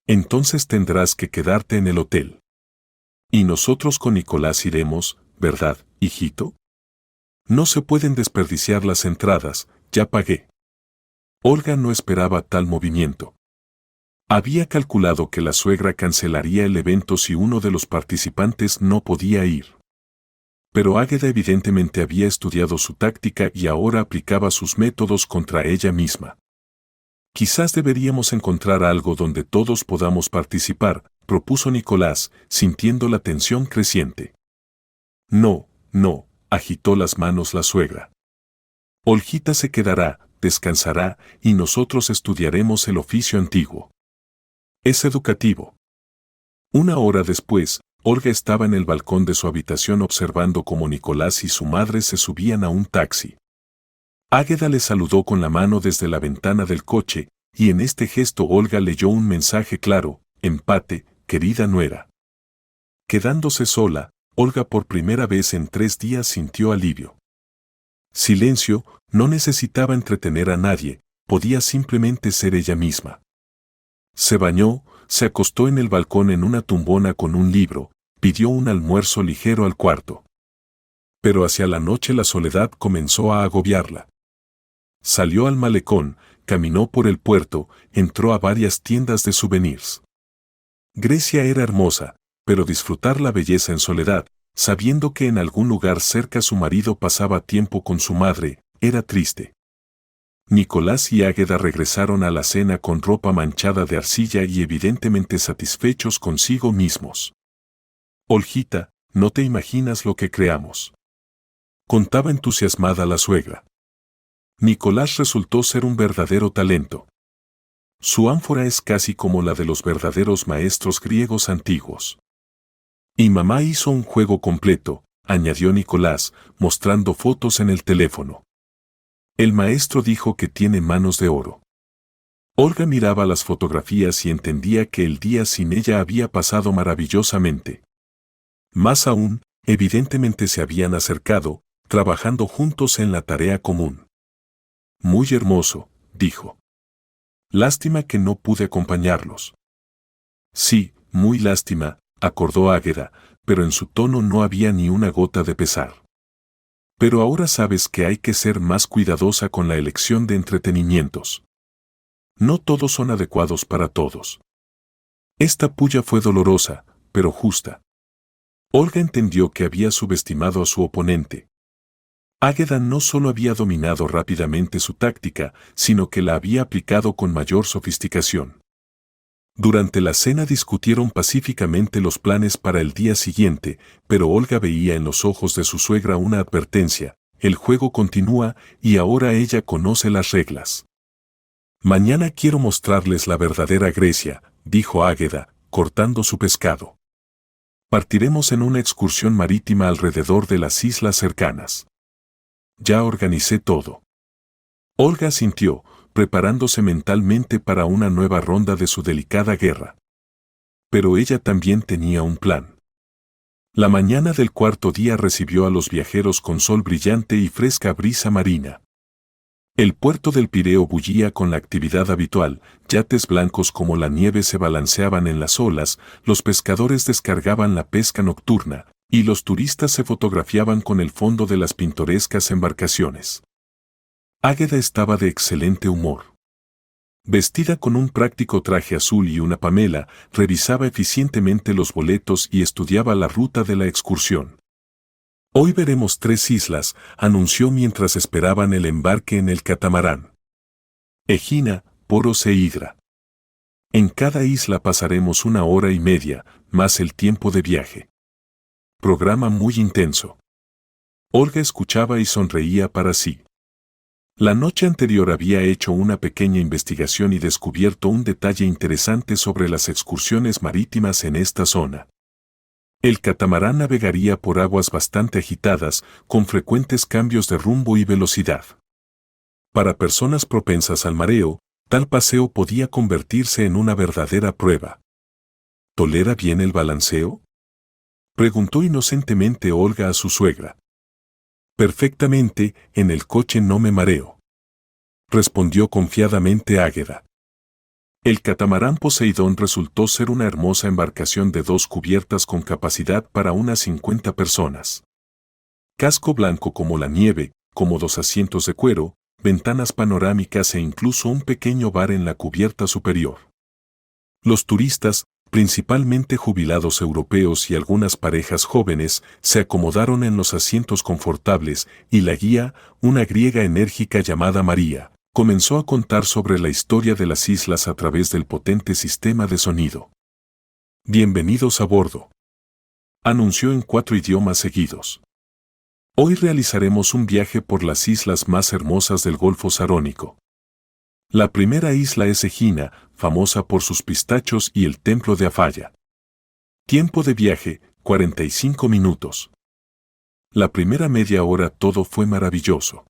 Entonces tendrás que quedarte en el hotel. Y nosotros con Nicolás iremos, ¿verdad, hijito? No se pueden desperdiciar las entradas, ya pagué. Olga no esperaba tal movimiento. Había calculado que la suegra cancelaría el evento si uno de los participantes no podía ir. Pero Águeda evidentemente había estudiado su táctica y ahora aplicaba sus métodos contra ella misma. Quizás deberíamos encontrar algo donde todos podamos participar, propuso Nicolás, sintiendo la tensión creciente. No, no, agitó las manos la suegra. Olgita se quedará, descansará, y nosotros estudiaremos el oficio antiguo. Es educativo. Una hora después, Olga estaba en el balcón de su habitación observando cómo Nicolás y su madre se subían a un taxi. Águeda le saludó con la mano desde la ventana del coche, y en este gesto Olga leyó un mensaje claro: empate, querida nuera. Quedándose sola, Olga por primera vez en 3 días sintió alivio. Silencio, no necesitaba entretener a nadie, podía simplemente ser ella misma. Se bañó, se acostó en el balcón en una tumbona con un libro, pidió un almuerzo ligero al cuarto. Pero hacia la noche la soledad comenzó a agobiarla. Salió al malecón, caminó por el puerto, entró a varias tiendas de souvenirs. Grecia era hermosa, pero disfrutar la belleza en soledad, sabiendo que en algún lugar cerca su marido pasaba tiempo con su madre, era triste. Nicolás y Águeda regresaron a la cena con ropa manchada de arcilla y evidentemente satisfechos consigo mismos. Olgita, no te imaginas lo que creamos. Contaba entusiasmada la suegra. Nicolás resultó ser un verdadero talento. Su ánfora es casi como la de los verdaderos maestros griegos antiguos. Y mamá hizo un juego completo, añadió Nicolás, mostrando fotos en el teléfono. El maestro dijo que tiene manos de oro. Olga miraba las fotografías y entendía que el día sin ella había pasado maravillosamente. Más aún, evidentemente se habían acercado, trabajando juntos en la tarea común. Muy hermoso, dijo. Lástima que no pude acompañarlos. Sí, muy lástima, acordó Águeda, pero en su tono no había ni una gota de pesar. Pero ahora sabes que hay que ser más cuidadosa con la elección de entretenimientos. No todos son adecuados para todos. Esta puya fue dolorosa, pero justa. Olga entendió que había subestimado a su oponente. Águeda no solo había dominado rápidamente su táctica, sino que la había aplicado con mayor sofisticación. Durante la cena discutieron pacíficamente los planes para el día siguiente, pero Olga veía en los ojos de su suegra una advertencia: el juego continúa y ahora ella conoce las reglas. Mañana quiero mostrarles la verdadera Grecia, dijo Águeda, cortando su pescado. Partiremos en una excursión marítima alrededor de las islas cercanas. Ya organicé todo. Olga asintió, preparándose mentalmente para una nueva ronda de su delicada guerra. Pero ella también tenía un plan. La mañana del cuarto día recibió a los viajeros con sol brillante y fresca brisa marina. El puerto del Pireo bullía con la actividad habitual, yates blancos como la nieve se balanceaban en las olas, los pescadores descargaban la pesca nocturna, y los turistas se fotografiaban con el fondo de las pintorescas embarcaciones. Águeda estaba de excelente humor. Vestida con un práctico traje azul y una pamela, revisaba eficientemente los boletos y estudiaba la ruta de la excursión. Hoy veremos 3 islas, anunció mientras esperaban el embarque en el catamarán. Egina, Poros e Hidra. En cada isla pasaremos 1 hora y media, más el tiempo de viaje. Programa muy intenso. Olga escuchaba y sonreía para sí. La noche anterior había hecho una pequeña investigación y descubierto un detalle interesante sobre las excursiones marítimas en esta zona. El catamarán navegaría por aguas bastante agitadas, con frecuentes cambios de rumbo y velocidad. Para personas propensas al mareo, tal paseo podía convertirse en una verdadera prueba. ¿Tolera bien el balanceo?, preguntó inocentemente Olga a su suegra. Perfectamente, en el coche no me mareo, respondió confiadamente Águeda. El catamarán Poseidón resultó ser una hermosa embarcación de 2 cubiertas con capacidad para unas 50 personas. Casco blanco como la nieve, cómodos asientos de cuero, ventanas panorámicas e incluso un pequeño bar en la cubierta superior. Los turistas, principalmente jubilados europeos y algunas parejas jóvenes, se acomodaron en los asientos confortables y la guía, una griega enérgica llamada María, comenzó a contar sobre la historia de las islas a través del potente sistema de sonido. Bienvenidos a bordo, anunció en 4 idiomas seguidos. Hoy realizaremos un viaje por las islas más hermosas del Golfo Sarónico. La primera isla es Egina, famosa por sus pistachos y el templo de Afaya. Tiempo de viaje, 45 minutos. La primera media hora todo fue maravilloso.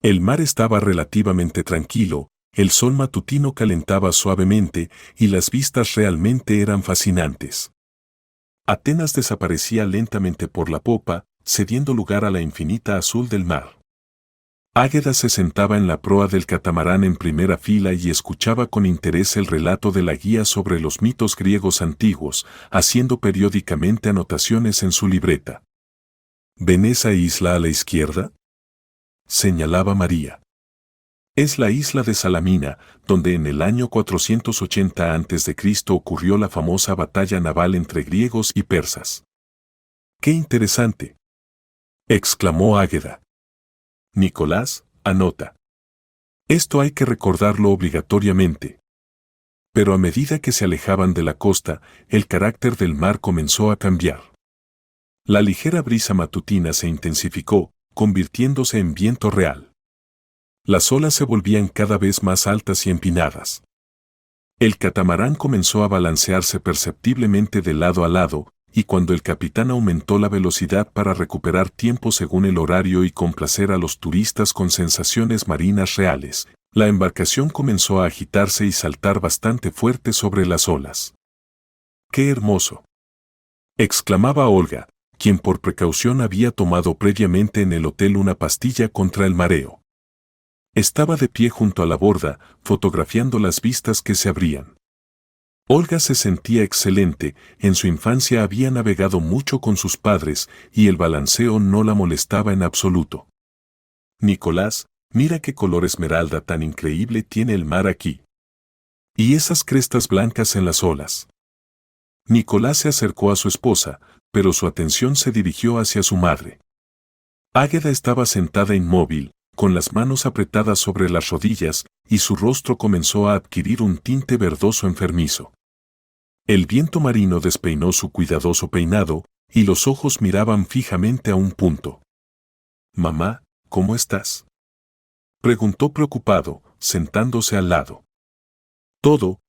El mar estaba relativamente tranquilo, el sol matutino calentaba suavemente y las vistas realmente eran fascinantes. Atenas desaparecía lentamente por la popa, cediendo lugar a la infinita azul del mar. Águeda se sentaba en la proa del catamarán en primera fila y escuchaba con interés el relato de la guía sobre los mitos griegos antiguos, haciendo periódicamente anotaciones en su libreta. ¿Ven esa isla a la izquierda?, señalaba María. Es la isla de Salamina, donde en el año 480 a.C. ocurrió la famosa batalla naval entre griegos y persas. ¡Qué interesante!, exclamó Águeda. Nicolás, anota. Esto hay que recordarlo obligatoriamente. Pero a medida que se alejaban de la costa, el carácter del mar comenzó a cambiar. La ligera brisa matutina se intensificó, convirtiéndose en viento real. Las olas se volvían cada vez más altas y empinadas. El catamarán comenzó a balancearse perceptiblemente de lado a lado, y cuando el capitán aumentó la velocidad para recuperar tiempo según el horario y complacer a los turistas con sensaciones marinas reales, la embarcación comenzó a agitarse y saltar bastante fuerte sobre las olas. ¡Qué hermoso!, exclamaba Olga, quien por precaución había tomado previamente en el hotel una pastilla contra el mareo. Estaba de pie junto a la borda, fotografiando las vistas que se abrían. Olga se sentía excelente, en su infancia había navegado mucho con sus padres y el balanceo no la molestaba en absoluto. Nicolás, mira qué color esmeralda tan increíble tiene el mar aquí. Y esas crestas blancas en las olas. Nicolás se acercó a su esposa, pero su atención se dirigió hacia su madre. Águeda estaba sentada inmóvil, con las manos apretadas sobre las rodillas, y su rostro comenzó a adquirir un tinte verdoso enfermizo. El viento marino despeinó su cuidadoso peinado, y los ojos miraban fijamente a un punto. «Mamá, ¿cómo estás?», preguntó preocupado, sentándose al lado. Todo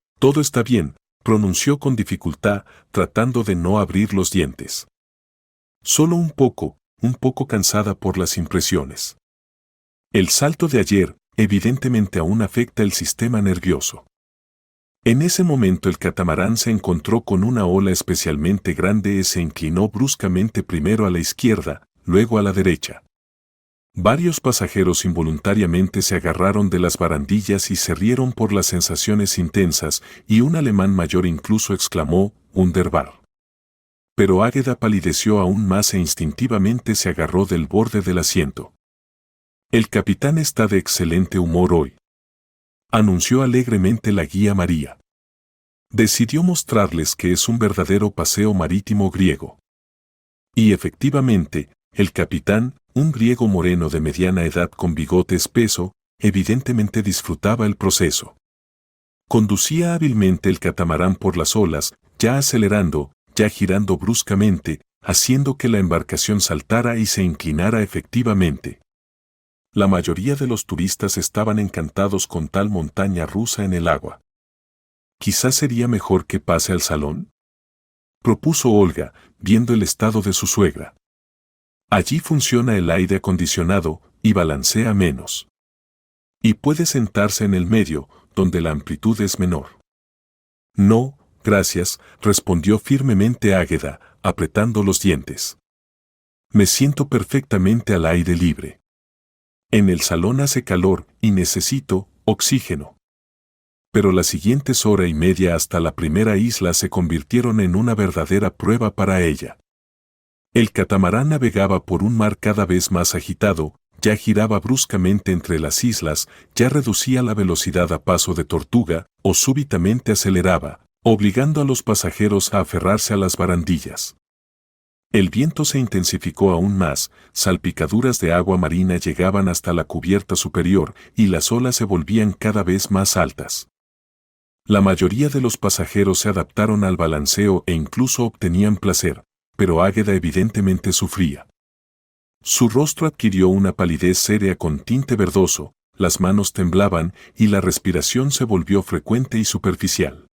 está bien», pronunció con dificultad, tratando de no abrir los dientes. «Solo un poco cansada por las impresiones. El salto de ayer, evidentemente aún afecta el sistema nervioso». En ese momento el catamarán se encontró con una ola especialmente grande y se inclinó bruscamente primero a la izquierda, luego a la derecha. Varios pasajeros involuntariamente se agarraron de las barandillas y se rieron por las sensaciones intensas, y un alemán mayor incluso exclamó, «Wunderbar». Pero Águeda palideció aún más e instintivamente se agarró del borde del asiento. «El capitán está de excelente humor hoy», anunció alegremente la guía María. Decidió mostrarles que es un verdadero paseo marítimo griego. Y efectivamente, el capitán, un griego moreno de mediana edad con bigote espeso, evidentemente disfrutaba el proceso. Conducía hábilmente el catamarán por las olas, ya acelerando, ya girando bruscamente, haciendo que la embarcación saltara y se inclinara efectivamente. La mayoría de los turistas estaban encantados con tal montaña rusa en el agua. «Quizás sería mejor que pase al salón», propuso Olga, viendo el estado de su suegra. «Allí funciona el aire acondicionado y balancea menos. Y puede sentarse en el medio, donde la amplitud es menor». «No, gracias», respondió firmemente Águeda, apretando los dientes. Me siento perfectamente al aire libre. En el salón hace calor y necesito oxígeno. Pero las siguientes hora y media hasta la primera isla se convirtieron en una verdadera prueba para ella. El catamarán navegaba por un mar cada vez más agitado, ya giraba bruscamente entre las islas, ya reducía la velocidad a paso de tortuga, o súbitamente aceleraba, obligando a los pasajeros a aferrarse a las barandillas. El viento se intensificó aún más, salpicaduras de agua marina llegaban hasta la cubierta superior y las olas se volvían cada vez más altas. La mayoría de los pasajeros se adaptaron al balanceo e incluso obtenían placer, pero Águeda evidentemente sufría. Su rostro adquirió una palidez seria con tinte verdoso, las manos temblaban y la respiración se volvió frecuente y superficial.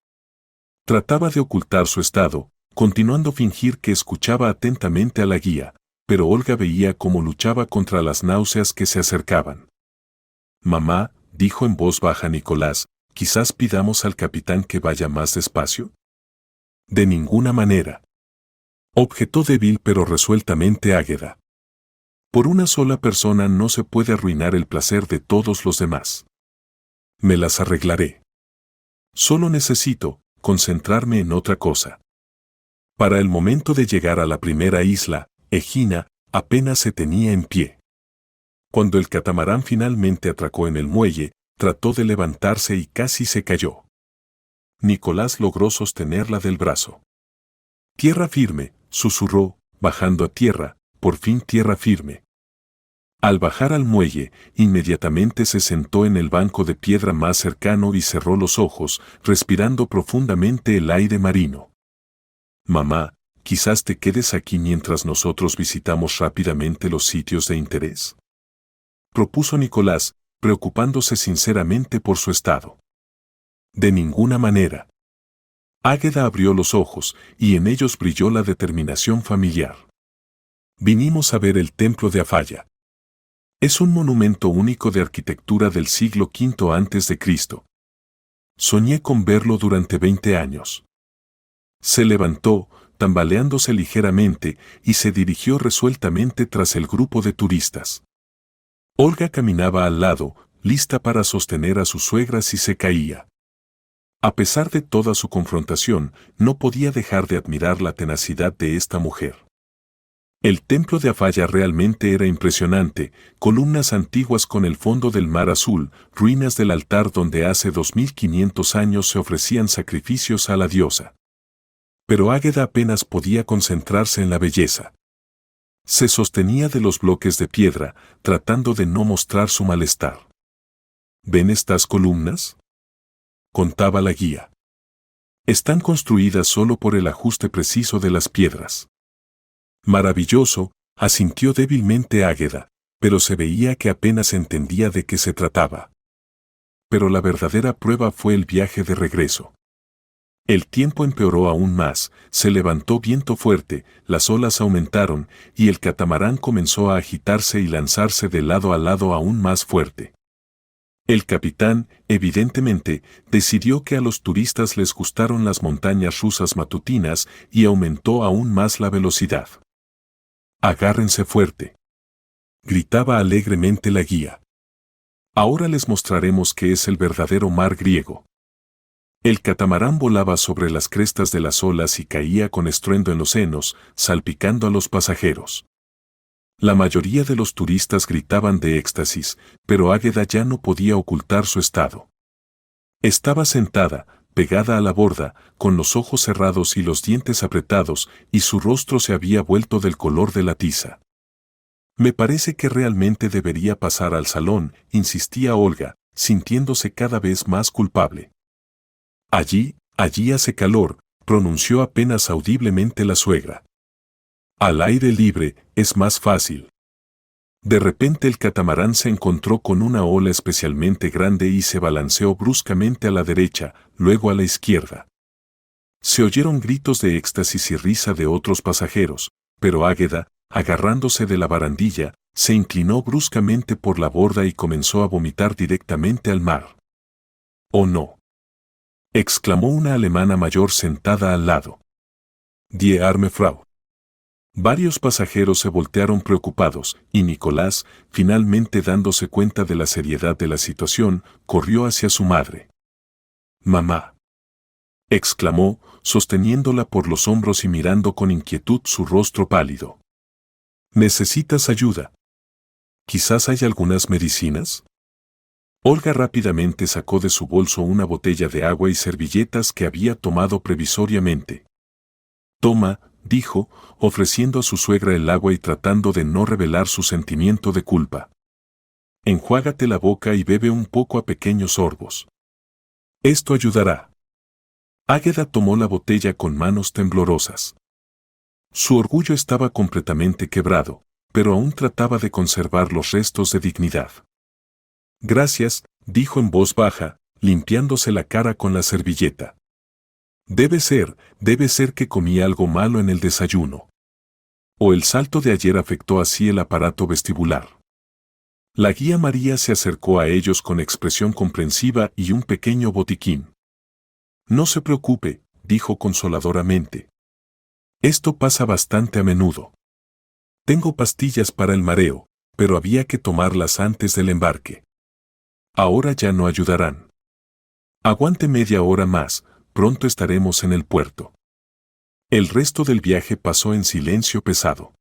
Trataba de ocultar su estado, continuando a fingir que escuchaba atentamente a la guía, pero Olga veía cómo luchaba contra las náuseas que se acercaban. «Mamá», dijo en voz baja Nicolás, «¿quizás pidamos al capitán que vaya más despacio?» «De ninguna manera», objetó débil pero resueltamente Águeda. «Por una sola persona no se puede arruinar el placer de todos los demás. Me las arreglaré. Solo necesito concentrarme en otra cosa». Para el momento de llegar a la primera isla, Egina apenas se tenía en pie. Cuando el catamarán finalmente atracó en el muelle, trató de levantarse y casi se cayó. Nicolás logró sostenerla del brazo. «Tierra firme», susurró, bajando a tierra, «por fin tierra firme». Al bajar al muelle, inmediatamente se sentó en el banco de piedra más cercano y cerró los ojos, respirando profundamente el aire marino. «Mamá, quizás te quedes aquí mientras nosotros visitamos rápidamente los sitios de interés», propuso Nicolás, preocupándose sinceramente por su estado. «De ninguna manera». Águeda abrió los ojos, y en ellos brilló la determinación familiar. «Vinimos a ver el templo de Afaya. Es un monumento único de arquitectura del siglo V a.C. Soñé con verlo durante 20 años». Se levantó, tambaleándose ligeramente, y se dirigió resueltamente tras el grupo de turistas. Olga caminaba al lado, lista para sostener a su suegra si se caía. A pesar de toda su confrontación, no podía dejar de admirar la tenacidad de esta mujer. El templo de Afaya realmente era impresionante, columnas antiguas con el fondo del mar azul, ruinas del altar donde hace 2500 años se ofrecían sacrificios a la diosa. Pero Águeda apenas podía concentrarse en la belleza. Se sostenía de los bloques de piedra, tratando de no mostrar su malestar. «¿Ven estas columnas?», contaba la guía. «Están construidas solo por el ajuste preciso de las piedras». «Maravilloso», asintió débilmente Águeda, pero se veía que apenas entendía de qué se trataba. Pero la verdadera prueba fue el viaje de regreso. El tiempo empeoró aún más, se levantó viento fuerte, las olas aumentaron, y el catamarán comenzó a agitarse y lanzarse de lado a lado aún más fuerte. El capitán, evidentemente, decidió que a los turistas les gustaron las montañas rusas matutinas y aumentó aún más la velocidad. «Agárrense fuerte», gritaba alegremente la guía. «Ahora les mostraremos qué es el verdadero mar griego». El catamarán volaba sobre las crestas de las olas y caía con estruendo en los senos, salpicando a los pasajeros. La mayoría de los turistas gritaban de éxtasis, pero Águeda ya no podía ocultar su estado. Estaba sentada, pegada a la borda, con los ojos cerrados y los dientes apretados, y su rostro se había vuelto del color de la tiza. «Me parece que realmente debería pasar al salón», insistía Olga, sintiéndose cada vez más culpable. «Allí hace calor», pronunció apenas audiblemente la suegra. «Al aire libre es más fácil». De repente el catamarán se encontró con una ola especialmente grande y se balanceó bruscamente a la derecha, luego a la izquierda. Se oyeron gritos de éxtasis y risa de otros pasajeros, pero Águeda, agarrándose de la barandilla, se inclinó bruscamente por la borda y comenzó a vomitar directamente al mar. «¡Oh no!», exclamó una alemana mayor sentada al lado. «Die arme Frau». Varios pasajeros se voltearon preocupados, y Nicolás, finalmente dándose cuenta de la seriedad de la situación, corrió hacia su madre. «Mamá», exclamó, sosteniéndola por los hombros y mirando con inquietud su rostro pálido. «¿Necesitas ayuda? ¿Quizás hay algunas medicinas?» Olga rápidamente sacó de su bolso una botella de agua y servilletas que había tomado previsoriamente. «Toma», dijo, ofreciendo a su suegra el agua y tratando de no revelar su sentimiento de culpa. «Enjuágate la boca y bebe un poco a pequeños sorbos. Esto ayudará». Águeda tomó la botella con manos temblorosas. Su orgullo estaba completamente quebrado, pero aún trataba de conservar los restos de dignidad. «Gracias», dijo en voz baja, limpiándose la cara con la servilleta. Debe ser que comí algo malo en el desayuno. O el salto de ayer afectó así el aparato vestibular». La guía María se acercó a ellos con expresión comprensiva y un pequeño botiquín. «No se preocupe», dijo consoladoramente. «Esto pasa bastante a menudo. Tengo pastillas para el mareo, pero había que tomarlas antes del embarque. Ahora ya no ayudarán. Aguante media hora más, pronto estaremos en el puerto». El resto del viaje pasó en silencio pesado.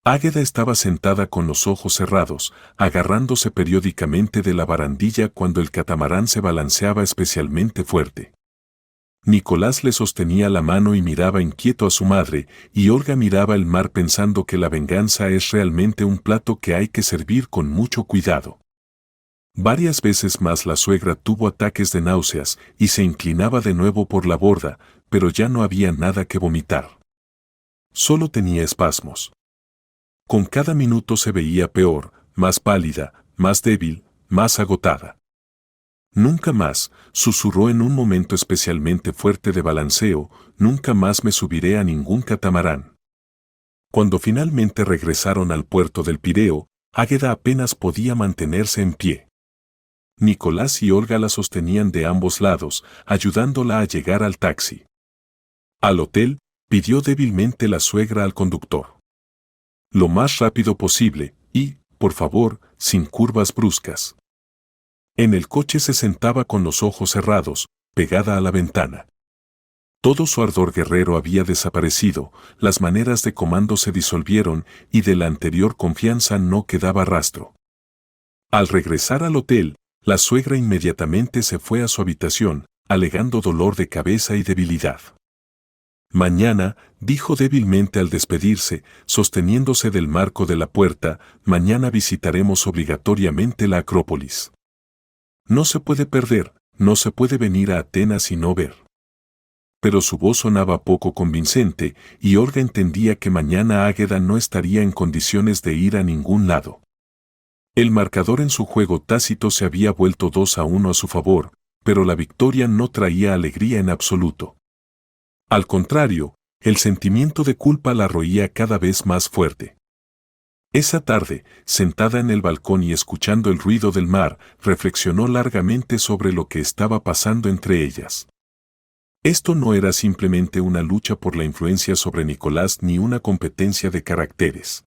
Águeda estaba sentada con los ojos cerrados, agarrándose periódicamente de la barandilla cuando el catamarán se balanceaba especialmente fuerte. Nicolás le sostenía la mano y miraba inquieto a su madre, y Olga miraba el mar pensando que la venganza es realmente un plato que hay que servir con mucho cuidado. Varias veces más la suegra tuvo ataques de náuseas y se inclinaba de nuevo por la borda, pero ya no había nada que vomitar. Solo tenía espasmos. Con cada minuto se veía peor, más pálida, más débil, más agotada. «Nunca más», susurró en un momento especialmente fuerte de balanceo, «nunca más me subiré a ningún catamarán». Cuando finalmente regresaron al puerto del Pireo, Águeda apenas podía mantenerse en pie. Nicolás y Olga la sostenían de ambos lados, ayudándola a llegar al taxi. «Al hotel», pidió débilmente la suegra al conductor. «Lo más rápido posible, y, por favor, sin curvas bruscas». En el coche se sentaba con los ojos cerrados, pegada a la ventana. Todo su ardor guerrero había desaparecido, las maneras de comando se disolvieron y de la anterior confianza no quedaba rastro. Al regresar al hotel, la suegra inmediatamente se fue a su habitación, alegando dolor de cabeza y debilidad. «Mañana», dijo débilmente al despedirse, sosteniéndose del marco de la puerta, «mañana visitaremos obligatoriamente la Acrópolis. No se puede perder, no se puede venir a Atenas y no ver». Pero su voz sonaba poco convincente, y Olga entendía que mañana Águeda no estaría en condiciones de ir a ningún lado. El marcador en su juego tácito se había vuelto 2-1 a su favor, pero la victoria no traía alegría en absoluto. Al contrario, el sentimiento de culpa la roía cada vez más fuerte. Esa tarde, sentada en el balcón y escuchando el ruido del mar, reflexionó largamente sobre lo que estaba pasando entre ellas. Esto no era simplemente una lucha por la influencia sobre Nicolás ni una competencia de caracteres.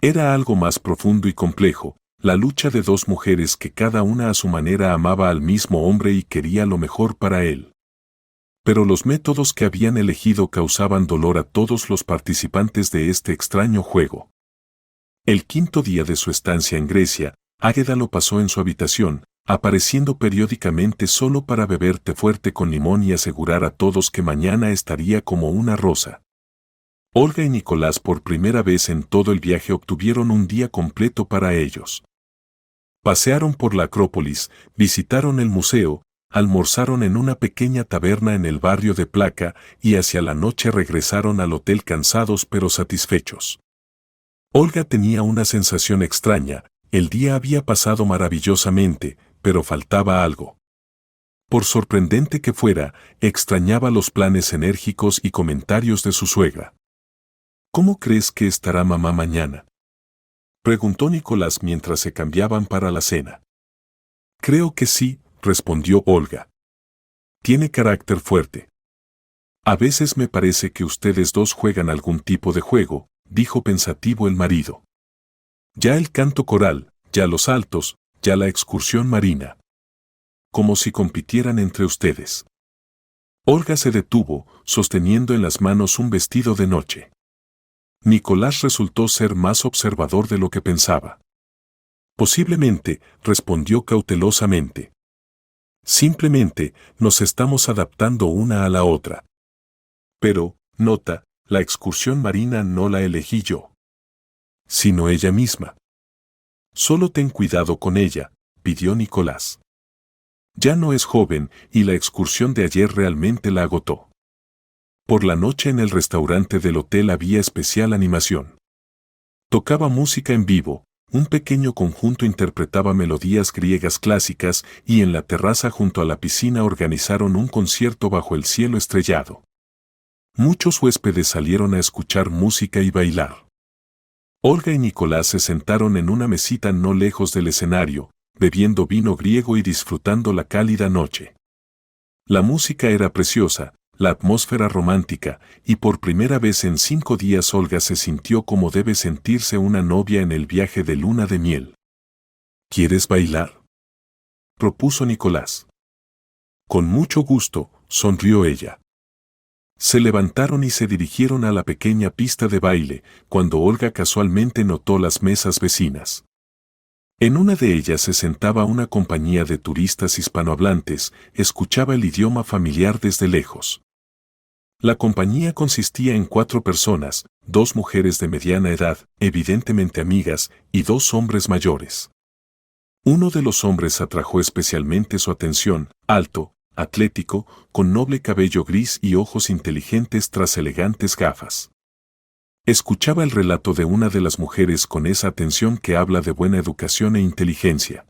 Era algo más profundo y complejo, la lucha de dos mujeres que cada una a su manera amaba al mismo hombre y quería lo mejor para él. Pero los métodos que habían elegido causaban dolor a todos los participantes de este extraño juego. El quinto día de su estancia en Grecia, Águeda lo pasó en su habitación, apareciendo periódicamente solo para beber té fuerte con limón y asegurar a todos que mañana estaría como una rosa. Olga y Nicolás por primera vez en todo el viaje obtuvieron un día completo para ellos. Pasearon por la Acrópolis, visitaron el museo, almorzaron en una pequeña taberna en el barrio de Placa y hacia la noche regresaron al hotel cansados pero satisfechos. Olga tenía una sensación extraña, el día había pasado maravillosamente, pero faltaba algo. Por sorprendente que fuera, extrañaba los planes enérgicos y comentarios de su suegra. «¿Cómo crees que estará mamá mañana?», preguntó Nicolás mientras se cambiaban para la cena. «Creo que sí», respondió Olga. «Tiene carácter fuerte. A veces me parece que ustedes dos juegan algún tipo de juego, dijo pensativo el marido. Ya el canto coral, ya los saltos, ya la excursión marina. Como si compitieran entre ustedes. Olga se detuvo, sosteniendo en las manos un vestido de noche. Nicolás resultó ser más observador de lo que pensaba. Posiblemente, respondió cautelosamente. Simplemente, nos estamos adaptando una a la otra. Pero, nota, la excursión marina no la elegí yo, sino ella misma. Solo ten cuidado con ella, pidió Nicolás. Ya no es joven y la excursión de ayer realmente la agotó. Por la noche en el restaurante del hotel había especial animación. Tocaba música en vivo, un pequeño conjunto interpretaba melodías griegas clásicas y en la terraza junto a la piscina organizaron un concierto bajo el cielo estrellado. Muchos huéspedes salieron a escuchar música y bailar. Olga y Nicolás se sentaron en una mesita no lejos del escenario, bebiendo vino griego y disfrutando la cálida noche. La música era preciosa, la atmósfera romántica, y por primera vez en 5 días Olga se sintió como debe sentirse una novia en el viaje de luna de miel. ¿Quieres bailar?, propuso Nicolás. Con mucho gusto, sonrió ella. Se levantaron y se dirigieron a la pequeña pista de baile, cuando Olga casualmente notó las mesas vecinas. En una de ellas se sentaba una compañía de turistas hispanohablantes, escuchaba el idioma familiar desde lejos. La compañía consistía en 4 personas, 2 mujeres de mediana edad, evidentemente amigas, y 2 hombres mayores. Uno de los hombres atrajo especialmente su atención, alto, atlético, con noble cabello gris y ojos inteligentes tras elegantes gafas. Escuchaba el relato de una de las mujeres con esa atención que habla de buena educación e inteligencia.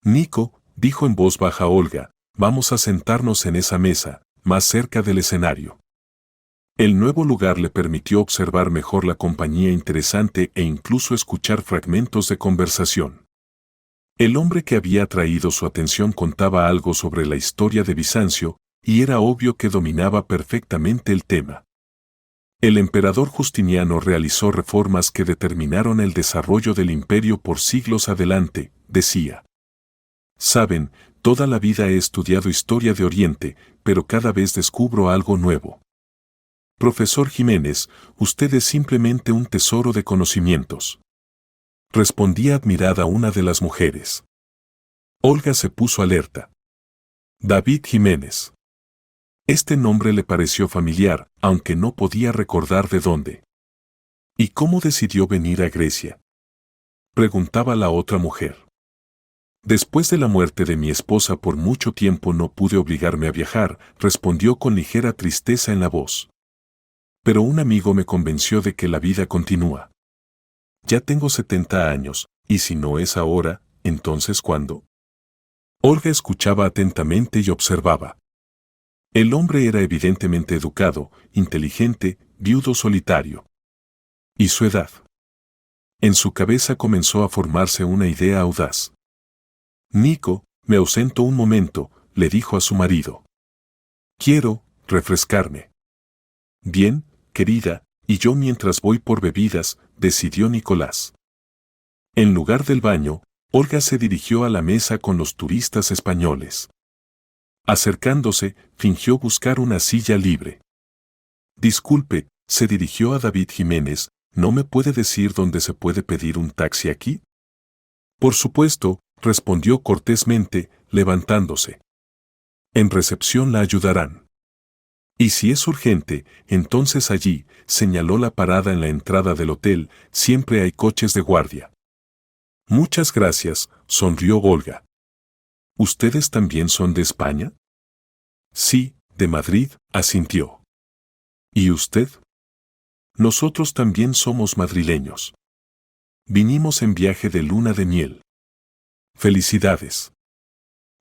Nico, dijo en voz baja Olga, vamos a sentarnos en esa mesa, más cerca del escenario. El nuevo lugar le permitió observar mejor la compañía interesante e incluso escuchar fragmentos de conversación. El hombre que había atraído su atención contaba algo sobre la historia de Bizancio, y era obvio que dominaba perfectamente el tema. El emperador Justiniano realizó reformas que determinaron el desarrollo del imperio por siglos adelante, decía. Saben, toda la vida he estudiado historia de Oriente, pero cada vez descubro algo nuevo. Profesor Jiménez, usted es simplemente un tesoro de conocimientos. Respondía admirada una de las mujeres. Olga se puso alerta. David Jiménez. Este nombre le pareció familiar, aunque no podía recordar de dónde. ¿Y cómo decidió venir a Grecia?, preguntaba la otra mujer. Después de la muerte de mi esposa por mucho tiempo no pude obligarme a viajar, respondió con ligera tristeza en la voz. Pero un amigo me convenció de que la vida continúa. Ya tengo 70 años, y si no es ahora, ¿entonces cuándo? Olga escuchaba atentamente y observaba. El hombre era evidentemente educado, inteligente, viudo solitario. ¿Y su edad? En su cabeza comenzó a formarse una idea audaz. Nico, me ausento un momento, le dijo a su marido. Quiero refrescarme. Bien, querida, y yo mientras voy por bebidas, decidió Nicolás. En lugar del baño, Olga se dirigió a la mesa con los turistas españoles. Acercándose, fingió buscar una silla libre. Disculpe, se dirigió a David Jiménez, ¿no me puede decir dónde se puede pedir un taxi aquí? Por supuesto, respondió cortésmente, levantándose. En recepción la ayudarán. Y si es urgente, entonces allí, señaló la parada en la entrada del hotel, siempre hay coches de guardia. Muchas gracias, sonrió Olga. ¿Ustedes también son de España? Sí, de Madrid, asintió. ¿Y usted? Nosotros también somos madrileños. Vinimos en viaje de luna de miel. Felicidades.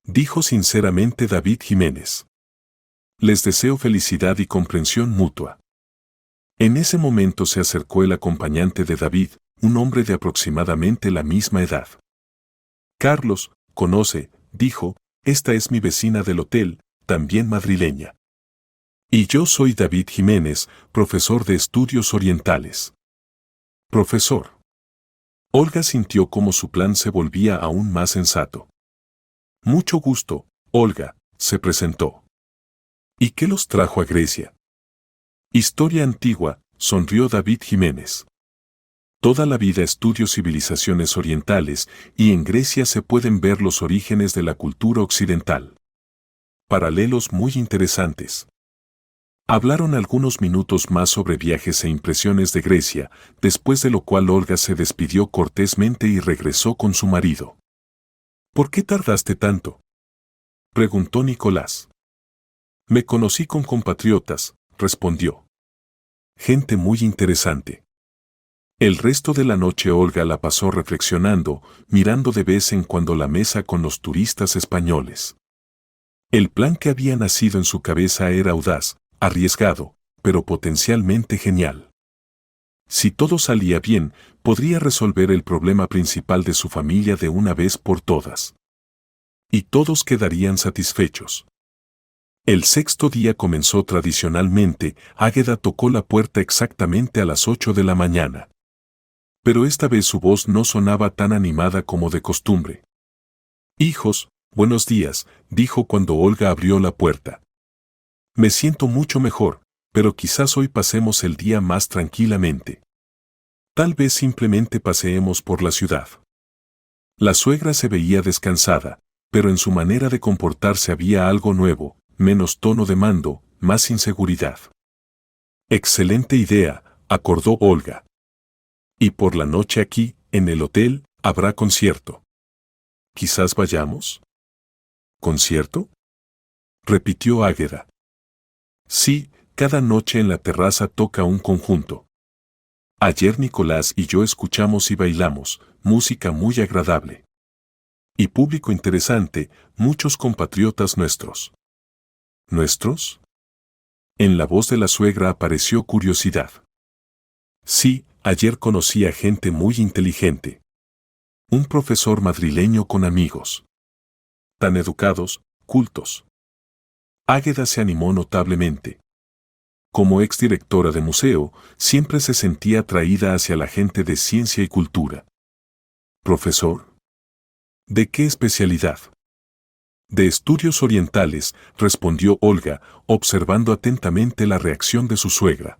Dijo sinceramente David Jiménez. Les deseo felicidad y comprensión mutua. En ese momento se acercó el acompañante de David, un hombre de aproximadamente la misma edad. Carlos, conoce, dijo, esta es mi vecina del hotel, también madrileña. Y yo soy David Jiménez, profesor de Estudios Orientales. Profesor. Olga sintió como su plan se volvía aún más sensato. Mucho gusto, Olga, se presentó. ¿Y qué los trajo a Grecia? Historia antigua, sonrió David Jiménez. Toda la vida estudio civilizaciones orientales y en Grecia se pueden ver los orígenes de la cultura occidental. Paralelos muy interesantes. Hablaron algunos minutos más sobre viajes e impresiones de Grecia, después de lo cual Olga se despidió cortésmente y regresó con su marido. ¿Por qué tardaste tanto?, preguntó Nicolás. Me conocí con compatriotas, respondió. Gente muy interesante. El resto de la noche Olga la pasó reflexionando, mirando de vez en cuando la mesa con los turistas españoles. El plan que había nacido en su cabeza era audaz, arriesgado, pero potencialmente genial. Si todo salía bien, podría resolver el problema principal de su familia de una vez por todas. Y todos quedarían satisfechos. El sexto día comenzó tradicionalmente, Águeda tocó la puerta exactamente a las 8 de la mañana. Pero esta vez su voz no sonaba tan animada como de costumbre. Hijos, buenos días, dijo cuando Olga abrió la puerta. Me siento mucho mejor, pero quizás hoy pasemos el día más tranquilamente. Tal vez simplemente paseemos por la ciudad. La suegra se veía descansada, pero en su manera de comportarse había algo nuevo, menos tono de mando, más inseguridad. Excelente idea, acordó Olga. Y por la noche aquí, en el hotel, habrá concierto. ¿Quizás vayamos? ¿Concierto?, repitió Águeda. Sí, cada noche en la terraza toca un conjunto. Ayer Nicolás y yo escuchamos y bailamos, música muy agradable. Y público interesante, muchos compatriotas nuestros. ¿Nuestros? En la voz de la suegra apareció curiosidad. Sí, ayer conocí a gente muy inteligente. Un profesor madrileño con amigos. Tan educados, cultos. Águeda se animó notablemente. Como exdirectora de museo, siempre se sentía atraída hacia la gente de ciencia y cultura. ¿Profesor? ¿De qué especialidad? De estudios orientales, respondió Olga, observando atentamente la reacción de su suegra.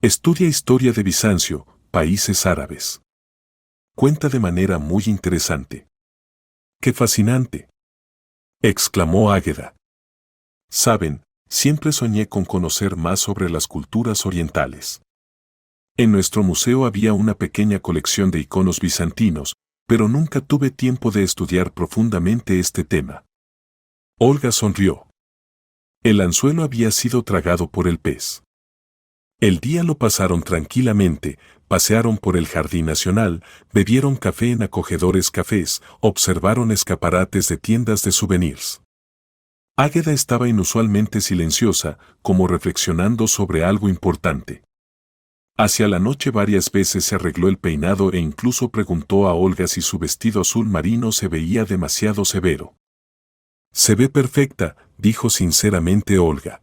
Estudia historia de Bizancio, países árabes. Cuenta de manera muy interesante. ¡Qué fascinante!, exclamó Águeda. Saben, siempre soñé con conocer más sobre las culturas orientales. En nuestro museo había una pequeña colección de iconos bizantinos, pero nunca tuve tiempo de estudiar profundamente este tema. Olga sonrió. El anzuelo había sido tragado por el pez. El día lo pasaron tranquilamente, pasearon por el Jardín Nacional, bebieron café en acogedores cafés, observaron escaparates de tiendas de souvenirs. Águeda estaba inusualmente silenciosa, como reflexionando sobre algo importante. Hacia la noche varias veces se arregló el peinado e incluso preguntó a Olga si su vestido azul marino se veía demasiado severo. Se ve perfecta, dijo sinceramente Olga.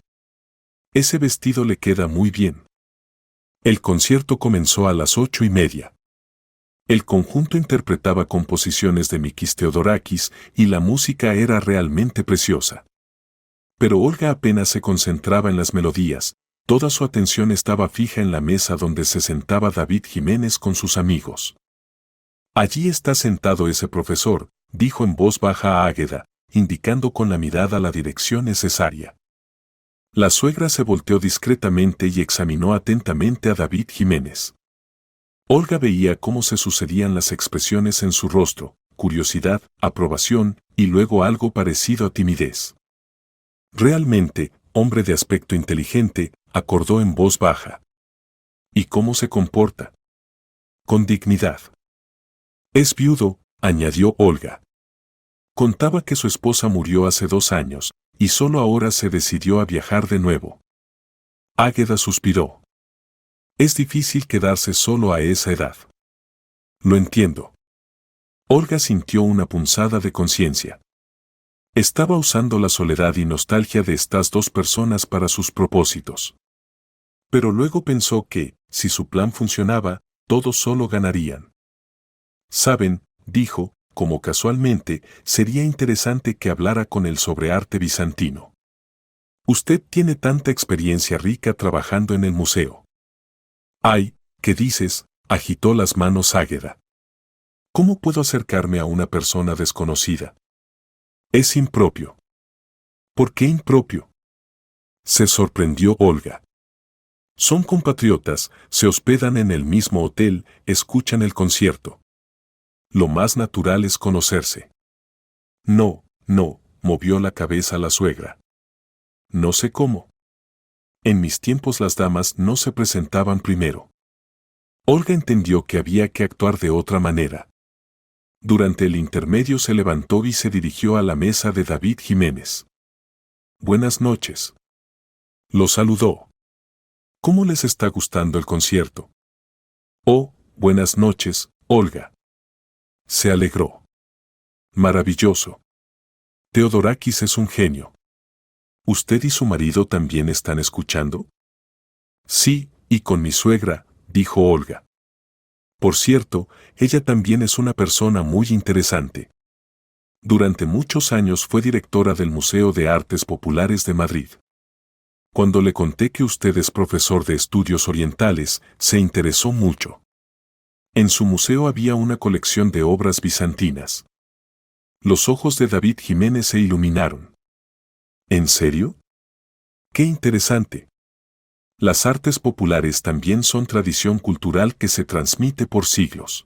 Ese vestido le queda muy bien. El concierto comenzó a las 8:30. El conjunto interpretaba composiciones de Mikis Theodorakis y la música era realmente preciosa. Pero Olga apenas se concentraba en las melodías, toda su atención estaba fija en la mesa donde se sentaba David Jiménez con sus amigos. Allí está sentado ese profesor, dijo en voz baja a Águeda, indicando con la mirada la dirección necesaria. La suegra se volteó discretamente y examinó atentamente a David Jiménez. Olga veía cómo se sucedían las expresiones en su rostro, curiosidad, aprobación, y luego algo parecido a timidez. Realmente, hombre de aspecto inteligente, acordó en voz baja. ¿Y cómo se comporta? Con dignidad. Es viudo, añadió Olga. Contaba que su esposa murió hace 2 años, y solo ahora se decidió a viajar de nuevo. Águeda suspiró. Es difícil quedarse solo a esa edad. Lo entiendo. Olga sintió una punzada de conciencia. Estaba usando la soledad y nostalgia de estas dos personas para sus propósitos. Pero luego pensó que, si su plan funcionaba, todos solo ganarían. Saben, dijo, como casualmente, sería interesante que hablara con él sobre arte bizantino. Usted tiene tanta experiencia rica trabajando en el museo. Ay, ¿qué dices? Agitó las manos Águeda. ¿Cómo puedo acercarme a una persona desconocida? Es impropio. ¿Por qué impropio? Se sorprendió Olga. Son compatriotas, se hospedan en el mismo hotel, escuchan el concierto. Lo más natural es conocerse. No, movió la cabeza la suegra. No sé cómo. En mis tiempos las damas no se presentaban primero. Olga entendió que había que actuar de otra manera. Durante el intermedio se levantó y se dirigió a la mesa de David Jiménez. Buenas noches. Lo saludó. ¿Cómo les está gustando el concierto? Oh, buenas noches, Olga. Se alegró. Maravilloso. Theodorakis es un genio. ¿Usted y su marido también están escuchando? Sí, y con mi suegra, dijo Olga. Por cierto, ella también es una persona muy interesante. Durante muchos años fue directora del Museo de Artes Populares de Madrid. Cuando le conté que usted es profesor de estudios orientales, se interesó mucho. En su museo había una colección de obras bizantinas. Los ojos de David Jiménez se iluminaron. ¿En serio? ¡Qué interesante! Las artes populares también son tradición cultural que se transmite por siglos.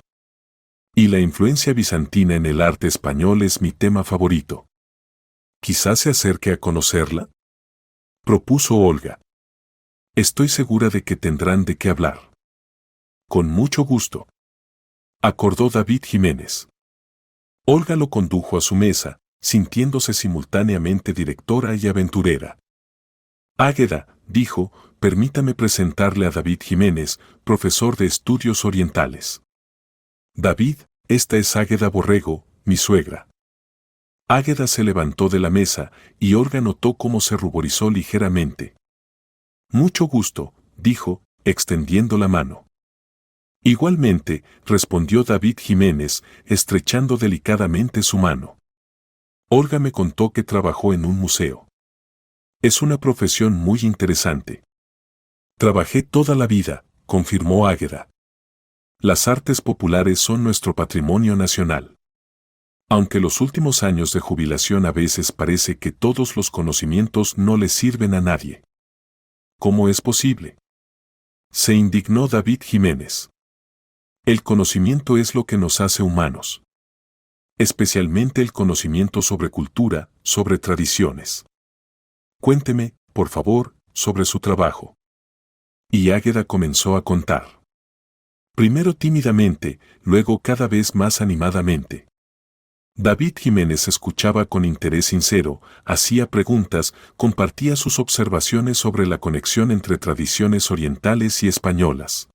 Y la influencia bizantina en el arte español es mi tema favorito. ¿Quizás se acerque a conocerla? Propuso Olga. Estoy segura de que tendrán de qué hablar. Con mucho gusto. Acordó David Jiménez. Olga lo condujo a su mesa, sintiéndose simultáneamente directora y aventurera. Águeda, dijo, permítame presentarle a David Jiménez, profesor de estudios orientales. David, esta es Águeda Borrego, mi suegra. Águeda se levantó de la mesa, y Olga notó cómo se ruborizó ligeramente. Mucho gusto, dijo, extendiendo la mano. Igualmente, respondió David Jiménez, estrechando delicadamente su mano. Olga me contó que trabajó en un museo. Es una profesión muy interesante. Trabajé toda la vida, confirmó Águeda. Las artes populares son nuestro patrimonio nacional. Aunque los últimos años de jubilación a veces parece que todos los conocimientos no le sirven a nadie. ¿Cómo es posible? Se indignó David Jiménez. El conocimiento es lo que nos hace humanos. Especialmente el conocimiento sobre cultura, sobre tradiciones. Cuénteme, por favor, sobre su trabajo. Y Águeda comenzó a contar. Primero tímidamente, luego cada vez más animadamente. David Jiménez escuchaba con interés sincero, hacía preguntas, compartía sus observaciones sobre la conexión entre tradiciones orientales y españolas.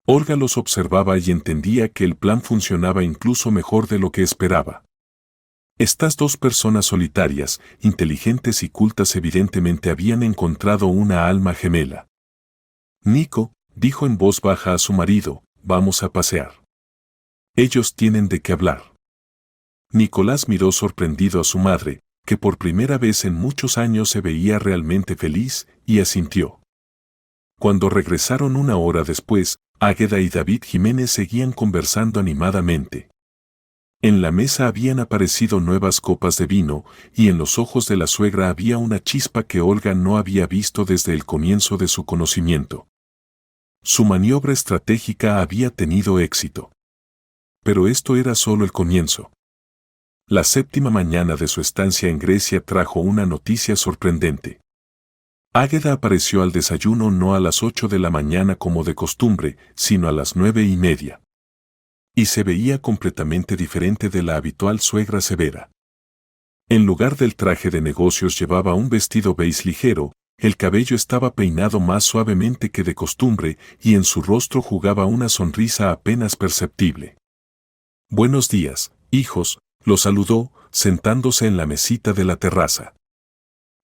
Olga los observaba y entendía que el plan funcionaba incluso mejor de lo que esperaba. Estas dos personas solitarias, inteligentes y cultas evidentemente habían encontrado una alma gemela. Nico, dijo en voz baja a su marido, vamos a pasear. Ellos tienen de qué hablar. Nicolás miró sorprendido a su madre, que por primera vez en muchos años se veía realmente feliz, y asintió. Cuando regresaron una hora después, Águeda y David Jiménez seguían conversando animadamente. En la mesa habían aparecido nuevas copas de vino, y en los ojos de la suegra había una chispa que Olga no había visto desde el comienzo de su conocimiento. Su maniobra estratégica había tenido éxito. Pero esto era solo el comienzo. La séptima mañana de su estancia en Grecia trajo una noticia sorprendente. Águeda apareció al desayuno no a las 8 de la mañana como de costumbre, sino a las 9:30. Y se veía completamente diferente de la habitual suegra severa. En lugar del traje de negocios llevaba un vestido beige ligero, el cabello estaba peinado más suavemente que de costumbre y en su rostro jugaba una sonrisa apenas perceptible. Buenos días, hijos, Lo saludó, sentándose en la mesita de la terraza.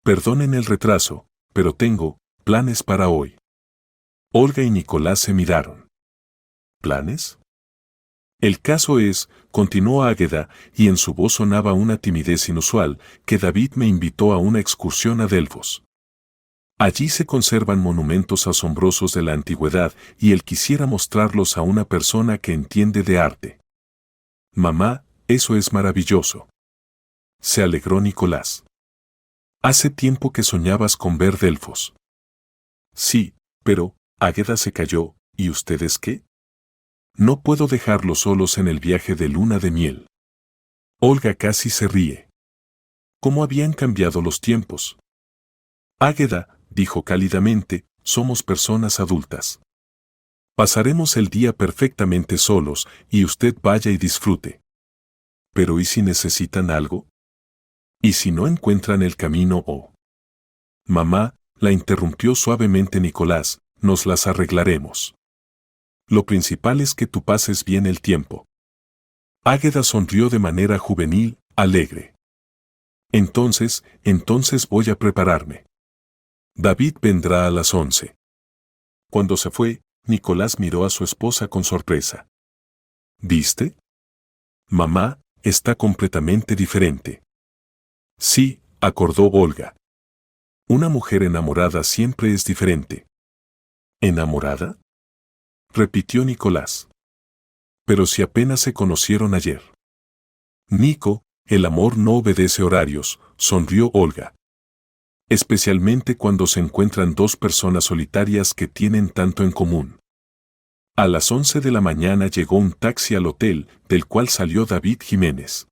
Perdonen el retraso, pero tengo planes para hoy. Olga y Nicolás se miraron. ¿Planes? El caso es, continuó Águeda, y en su voz sonaba una timidez inusual, que David me invitó a una excursión a Delfos. Allí se conservan monumentos asombrosos de la antigüedad y él quisiera mostrarlos a una persona que entiende de arte. Mamá, eso es maravilloso. Se alegró Nicolás. Hace tiempo que soñabas con ver Delfos. Sí, pero, Águeda se calló, ¿y ustedes qué? No puedo dejarlos solos en el viaje de luna de miel. Olga casi se ríe. ¿Cómo habían cambiado los tiempos? Águeda, dijo cálidamente, somos personas adultas. Pasaremos el día perfectamente solos, y usted vaya y disfrute. Pero ¿y si necesitan algo? ¿Y si no encuentran el camino o? Mamá, la interrumpió suavemente Nicolás, nos las arreglaremos. Lo principal es que tú pases bien el tiempo. Águeda sonrió de manera juvenil, alegre. Entonces voy a prepararme. David vendrá a las 11. Cuando se fue, Nicolás miró a su esposa con sorpresa. ¿Viste? Mamá, está completamente diferente. Sí, acordó Olga. Una mujer enamorada siempre es diferente. ¿Enamorada? Repitió Nicolás. Pero si apenas se conocieron ayer. Nico, el amor no obedece horarios, sonrió Olga. Especialmente cuando se encuentran dos personas solitarias que tienen tanto en común. A las 11 de la mañana llegó un taxi al hotel, del cual salió David Jiménez.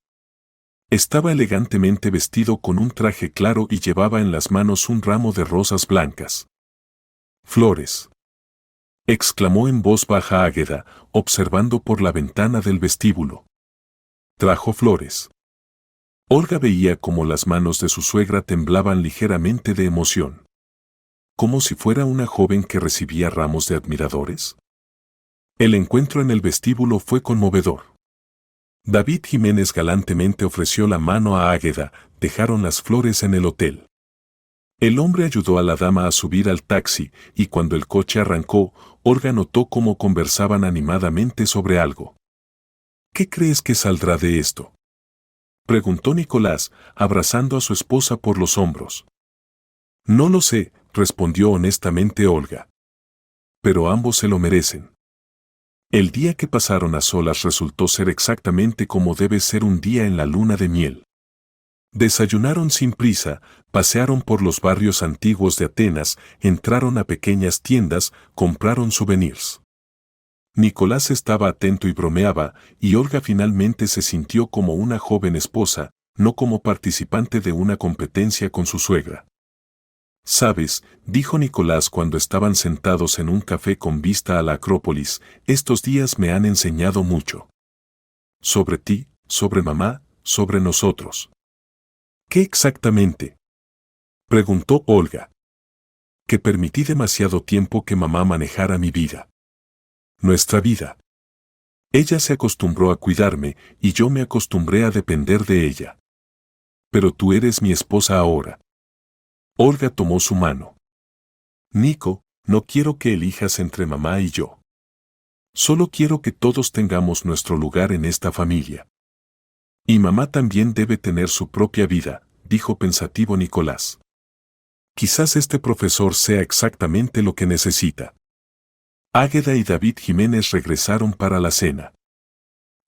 Estaba elegantemente vestido con un traje claro y llevaba en las manos un ramo de rosas blancas. «Flores», exclamó en voz baja Águeda, observando por la ventana del vestíbulo. Trajo flores. Olga veía cómo las manos de su suegra temblaban ligeramente de emoción. Como si fuera una joven que recibía ramos de admiradores. El encuentro en el vestíbulo fue conmovedor. David Jiménez galantemente ofreció la mano a Águeda, dejaron las flores en el hotel. El hombre ayudó a la dama a subir al taxi, y cuando el coche arrancó, Olga notó cómo conversaban animadamente sobre algo. ¿Qué crees que saldrá de esto?, preguntó Nicolás, abrazando a su esposa por los hombros. No lo sé, respondió honestamente Olga. Pero ambos se lo merecen. El día que pasaron a solas resultó ser exactamente como debe ser un día en la luna de miel. Desayunaron sin prisa, pasearon por los barrios antiguos de Atenas, entraron a pequeñas tiendas, compraron souvenirs. Nicolás estaba atento y bromeaba, y Olga finalmente se sintió como una joven esposa, no como participante de una competencia con su suegra. «Sabes», dijo Nicolás cuando estaban sentados en un café con vista a la Acrópolis, «estos días me han enseñado mucho. Sobre ti, sobre mamá, sobre nosotros». «¿Qué exactamente?», preguntó Olga. «Que permití demasiado tiempo que mamá manejara mi vida. Nuestra vida. Ella se acostumbró a cuidarme y yo me acostumbré a depender de ella. Pero tú eres mi esposa ahora». Olga tomó su mano. «Nico, no quiero que elijas entre mamá y yo. Solo quiero que todos tengamos nuestro lugar en esta familia. Y mamá también debe tener su propia vida», dijo pensativo Nicolás. «Quizás este profesor sea exactamente lo que necesita». Águeda y David Jiménez regresaron para la cena.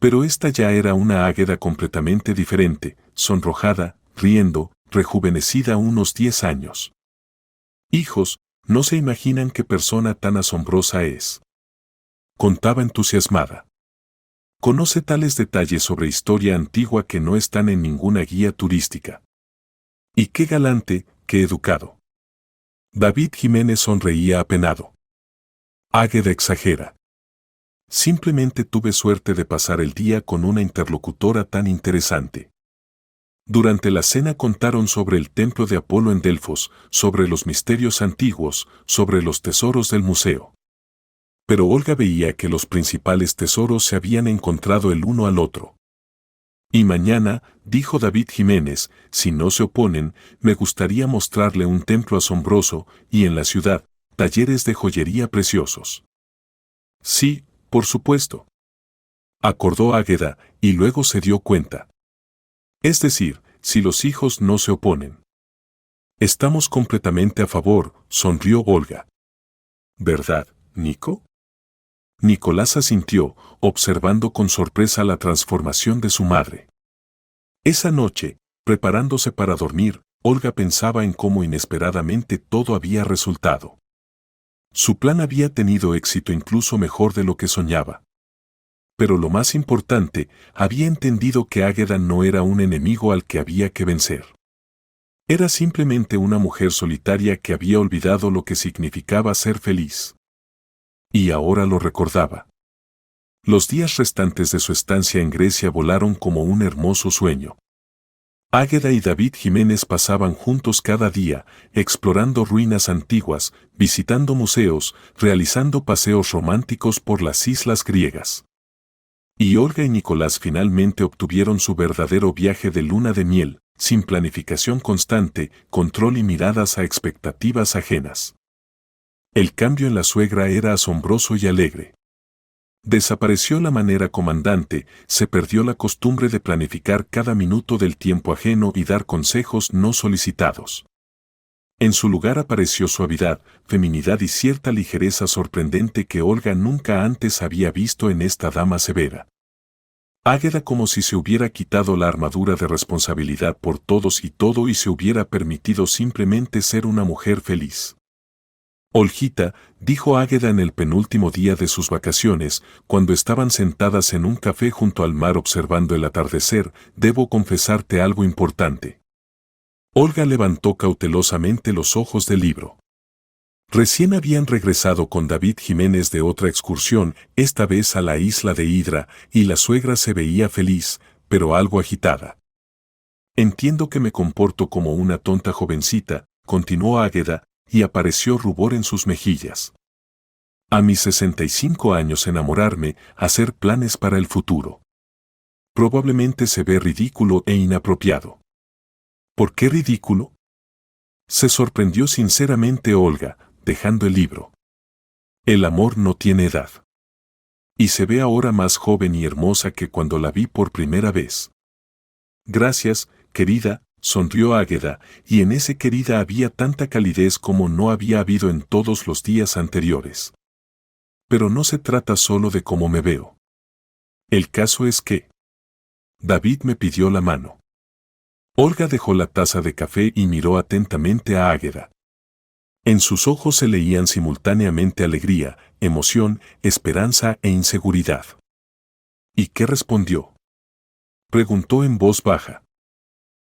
Pero esta ya era una Águeda completamente diferente, sonrojada, riendo, rejuvenecida unos 10 años. «Hijos, no se imaginan qué persona tan asombrosa es», contaba entusiasmada. «Conoce tales detalles sobre historia antigua que no están en ninguna guía turística. Y qué galante, qué educado». David Jiménez sonreía apenado. «Águeda exagera. Simplemente tuve suerte de pasar el día con una interlocutora tan interesante». Durante la cena contaron sobre el templo de Apolo en Delfos, sobre los misterios antiguos, sobre los tesoros del museo. Pero Olga veía que los principales tesoros se habían encontrado el uno al otro. Y mañana, dijo David Jiménez, si no se oponen, me gustaría mostrarle un templo asombroso y en la ciudad, talleres de joyería preciosos. Sí, por supuesto. Acordó Águeda, y luego se dio cuenta. Es decir, si los hijos no se oponen. Estamos completamente a favor, sonrió Olga. ¿Verdad, Nico? Nicolás asintió, observando con sorpresa la transformación de su madre. Esa noche, preparándose para dormir, Olga pensaba en cómo inesperadamente todo había resultado. Su plan había tenido éxito incluso mejor de lo que soñaba. Pero lo más importante, había entendido que Águeda no era un enemigo al que había que vencer. Era simplemente una mujer solitaria que había olvidado lo que significaba ser feliz. Y ahora lo recordaba. Los días restantes de su estancia en Grecia volaron como un hermoso sueño. Águeda y David Jiménez pasaban juntos cada día, explorando ruinas antiguas, visitando museos, realizando paseos románticos por las islas griegas. Y Olga y Nicolás finalmente obtuvieron su verdadero viaje de luna de miel, sin planificación constante, control y miradas a expectativas ajenas. El cambio en la suegra era asombroso y alegre. Desapareció la manera comandante, se perdió la costumbre de planificar cada minuto del tiempo ajeno y dar consejos no solicitados. En su lugar apareció suavidad, feminidad y cierta ligereza sorprendente que Olga nunca antes había visto en esta dama severa. Águeda como si se hubiera quitado la armadura de responsabilidad por todos y todo y se hubiera permitido simplemente ser una mujer feliz. Olgita, dijo Águeda en el penúltimo día de sus vacaciones, cuando estaban sentadas en un café junto al mar observando el atardecer, debo confesarte algo importante. Olga levantó cautelosamente los ojos del libro. Recién habían regresado con David Jiménez de otra excursión, esta vez a la isla de Hidra, y la suegra se veía feliz, pero algo agitada. Entiendo que me comporto como una tonta jovencita, continuó Águeda, y apareció rubor en sus mejillas. A mis 65 años enamorarme, hacer planes para el futuro. Probablemente se ve ridículo e inapropiado. ¿Por qué ridículo? Se sorprendió sinceramente Olga, dejando el libro. El amor no tiene edad. Y se ve ahora más joven y hermosa que cuando la vi por primera vez. Gracias, querida, sonrió Águeda, y en ese querida había tanta calidez como no había habido en todos los días anteriores. Pero no se trata solo de cómo me veo. El caso es que David me pidió la mano. Olga dejó la taza de café y miró atentamente a Águeda. En sus ojos se leían simultáneamente alegría, emoción, esperanza e inseguridad. ¿Y qué respondió? Preguntó en voz baja.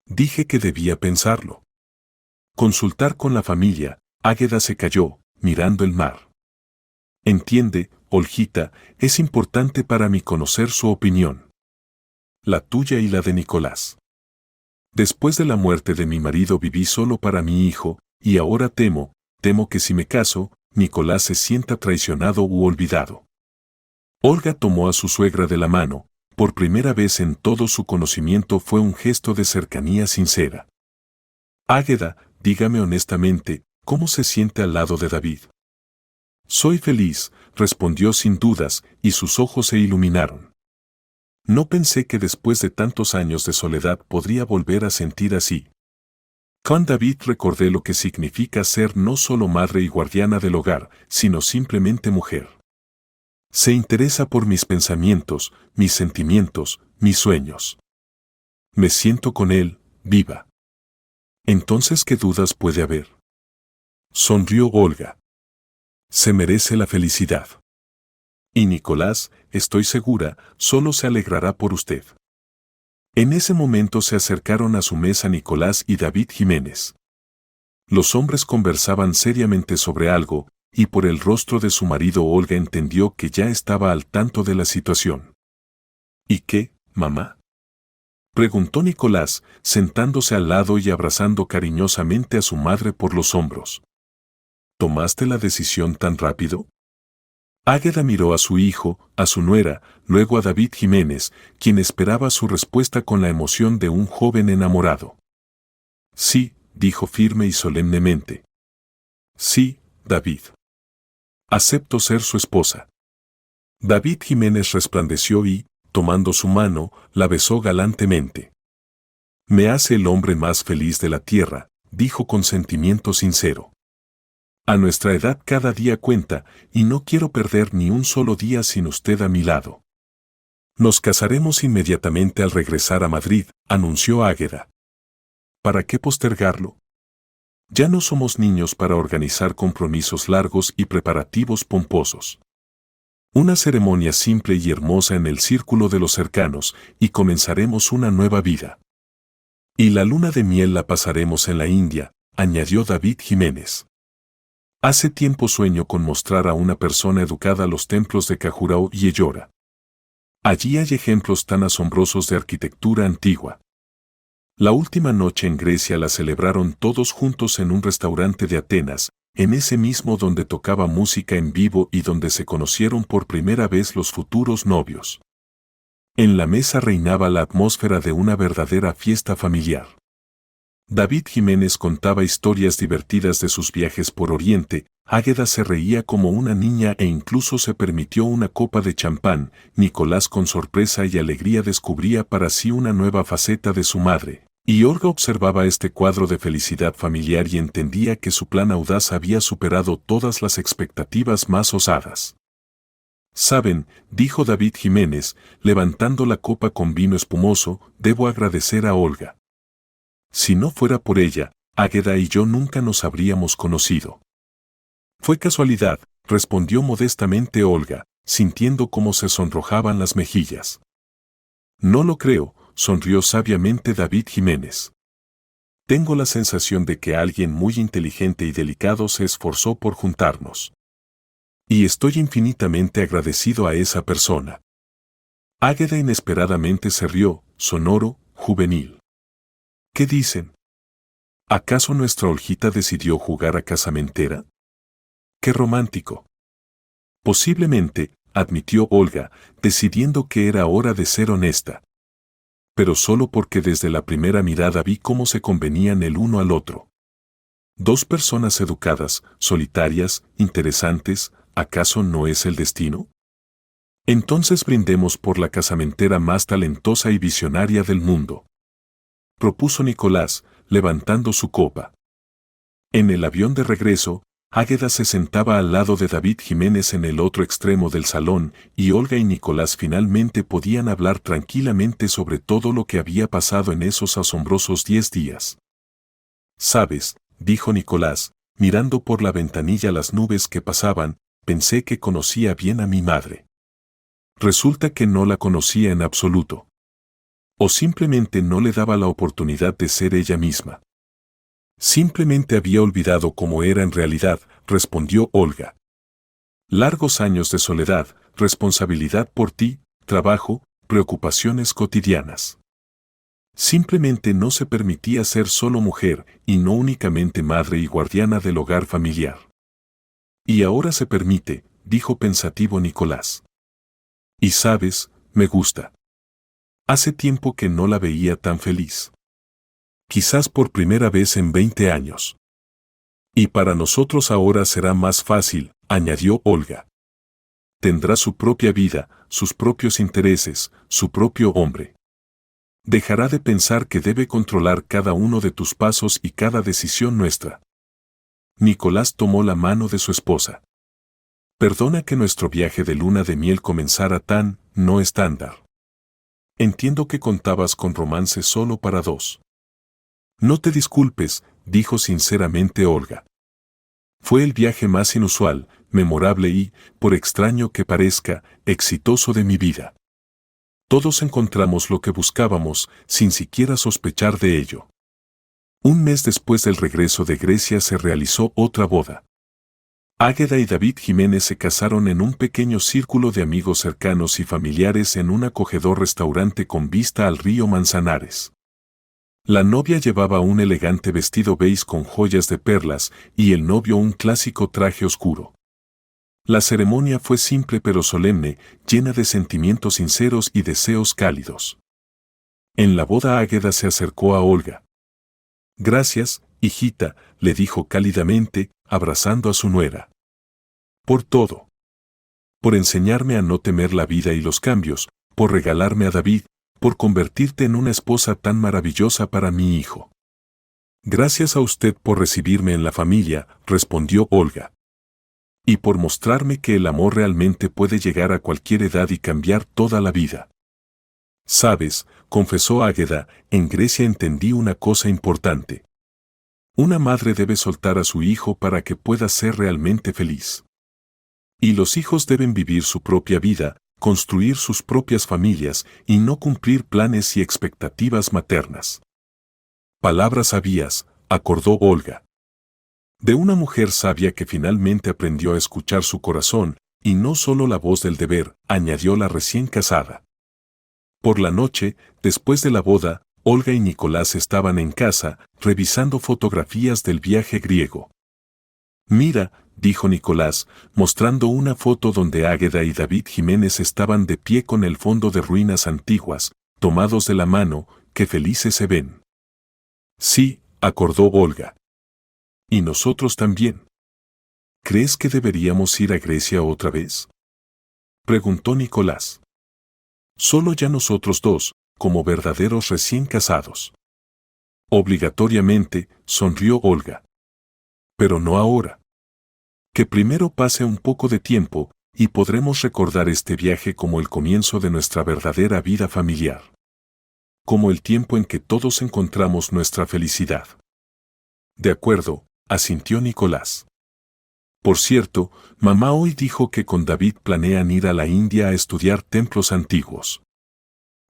Dije que debía pensarlo. Consultar con la familia, Águeda se calló, mirando el mar. Entiende, Olgita, es importante para mí conocer su opinión. La tuya y la de Nicolás. Después de la muerte de mi marido viví solo para mi hijo, y ahora temo que si me caso, Nicolás se sienta traicionado u olvidado. Olga tomó a su suegra de la mano, por primera vez en todo su conocimiento fue un gesto de cercanía sincera. Águeda, dígame honestamente, ¿cómo se siente al lado de David? Soy feliz, respondió sin dudas, y sus ojos se iluminaron. No pensé que después de tantos años de soledad podría volver a sentir así. Con David recordé lo que significa ser no solo madre y guardiana del hogar, sino simplemente mujer. Se interesa por mis pensamientos, mis sentimientos, mis sueños. Me siento con él, viva. Entonces, ¿qué dudas puede haber? Sonrió Olga. Se merece la felicidad. Y Nicolás, estoy segura, solo se alegrará por usted. En ese momento se acercaron a su mesa Nicolás y David Jiménez. Los hombres conversaban seriamente sobre algo, y por el rostro de su marido Olga entendió que ya estaba al tanto de la situación. ¿Y qué, mamá? Preguntó Nicolás, sentándose al lado y abrazando cariñosamente a su madre por los hombros. ¿Tomaste la decisión tan rápido? Águeda miró a su hijo, a su nuera, luego a David Jiménez, quien esperaba su respuesta con la emoción de un joven enamorado. Sí, dijo firme y solemnemente. Sí, David. Acepto ser su esposa. David Jiménez resplandeció y, tomando su mano, la besó galantemente. Me hace el hombre más feliz de la tierra, dijo con sentimiento sincero. A nuestra edad cada día cuenta, y no quiero perder ni un solo día sin usted a mi lado. Nos casaremos inmediatamente al regresar a Madrid, anunció Águeda. ¿Para qué postergarlo? Ya no somos niños para organizar compromisos largos y preparativos pomposos. Una ceremonia simple y hermosa en el círculo de los cercanos, y comenzaremos una nueva vida. Y la luna de miel la pasaremos en la India, añadió David Jiménez. Hace tiempo sueño con mostrar a una persona educada los templos de Khajuraho y Ellora. Allí hay ejemplos tan asombrosos de arquitectura antigua. La última noche en Grecia la celebraron todos juntos en un restaurante de Atenas, en ese mismo donde tocaba música en vivo y donde se conocieron por primera vez los futuros novios. En la mesa reinaba la atmósfera de una verdadera fiesta familiar. David Jiménez contaba historias divertidas de sus viajes por Oriente, Águeda se reía como una niña e incluso se permitió una copa de champán. Nicolás con sorpresa y alegría descubría para sí una nueva faceta de su madre, y Olga observaba este cuadro de felicidad familiar y entendía que su plan audaz había superado todas las expectativas más osadas. Saben, dijo David Jiménez, levantando la copa con vino espumoso, debo agradecer a Olga. Si no fuera por ella, Águeda y yo nunca nos habríamos conocido. Fue casualidad, respondió modestamente Olga, sintiendo cómo se sonrojaban las mejillas. No lo creo, sonrió sabiamente David Jiménez. Tengo la sensación de que alguien muy inteligente y delicado se esforzó por juntarnos. Y estoy infinitamente agradecido a esa persona. Águeda inesperadamente se rió, sonoro, juvenil. ¿Qué dicen? ¿Acaso nuestra Olgita decidió jugar a casamentera? ¡Qué romántico! Posiblemente, admitió Olga, decidiendo que era hora de ser honesta. Pero solo porque desde la primera mirada vi cómo se convenían el uno al otro. Dos personas educadas, solitarias, interesantes, ¿acaso no es el destino? Entonces brindemos por la casamentera más talentosa y visionaria del mundo, propuso Nicolás, levantando su copa. En el avión de regreso, Águeda se sentaba al lado de David Jiménez en el otro extremo del salón, y Olga y Nicolás finalmente podían hablar tranquilamente sobre todo lo que había pasado en esos asombrosos 10 días. «Sabes», dijo Nicolás, mirando por la ventanilla las nubes que pasaban, pensé que conocía bien a mi madre. Resulta que no la conocía en absoluto. O simplemente no le daba la oportunidad de ser ella misma. Simplemente había olvidado cómo era en realidad, respondió Olga. Largos años de soledad, responsabilidad por ti, trabajo, preocupaciones cotidianas. Simplemente no se permitía ser solo mujer y no únicamente madre y guardiana del hogar familiar. Y ahora se permite, dijo pensativo Nicolás. Y sabes, me gusta. Hace tiempo que no la veía tan feliz. Quizás por primera vez en 20 años. Y para nosotros ahora será más fácil, añadió Olga. Tendrá su propia vida, sus propios intereses, su propio hombre. Dejará de pensar que debe controlar cada uno de tus pasos y cada decisión nuestra. Nicolás tomó la mano de su esposa. Perdona que nuestro viaje de luna de miel comenzara tan, no estándar. Entiendo que contabas con romance solo para dos. No te disculpes, dijo sinceramente Olga. Fue el viaje más inusual, memorable y, por extraño que parezca, exitoso de mi vida. Todos encontramos lo que buscábamos, sin siquiera sospechar de ello. Un mes después del regreso de Grecia se realizó otra boda. Águeda y David Jiménez se casaron en un pequeño círculo de amigos cercanos y familiares en un acogedor restaurante con vista al río Manzanares. La novia llevaba un elegante vestido beige con joyas de perlas y el novio un clásico traje oscuro. La ceremonia fue simple pero solemne, llena de sentimientos sinceros y deseos cálidos. En la boda Águeda se acercó a Olga. Gracias, hijita, le dijo cálidamente, abrazando a su nuera. Por todo. Por enseñarme a no temer la vida y los cambios, por regalarme a David, por convertirte en una esposa tan maravillosa para mi hijo. Gracias a usted por recibirme en la familia, respondió Olga. Y por mostrarme que el amor realmente puede llegar a cualquier edad y cambiar toda la vida. Sabes, confesó Águeda, en Grecia entendí una cosa importante. Una madre debe soltar a su hijo para que pueda ser realmente feliz. Y los hijos deben vivir su propia vida, construir sus propias familias y no cumplir planes y expectativas maternas. Palabras sabias, acordó Olga. De una mujer sabia que finalmente aprendió a escuchar su corazón, y no solo la voz del deber, añadió la recién casada. Por la noche, después de la boda, Olga y Nicolás estaban en casa, revisando fotografías del viaje griego. Mira, dijo Nicolás, mostrando una foto donde Águeda y David Jiménez estaban de pie con el fondo de ruinas antiguas, tomados de la mano, qué felices se ven. Sí, acordó Olga. Y nosotros también. ¿Crees que deberíamos ir a Grecia otra vez? Preguntó Nicolás. Solo ya nosotros dos, como verdaderos recién casados. Obligatoriamente, sonrió Olga. Pero no ahora. Que primero pase un poco de tiempo, y podremos recordar este viaje como el comienzo de nuestra verdadera vida familiar. Como el tiempo en que todos encontramos nuestra felicidad. De acuerdo, asintió Nicolás. Por cierto, mamá hoy dijo que con David planean ir a la India a estudiar templos antiguos.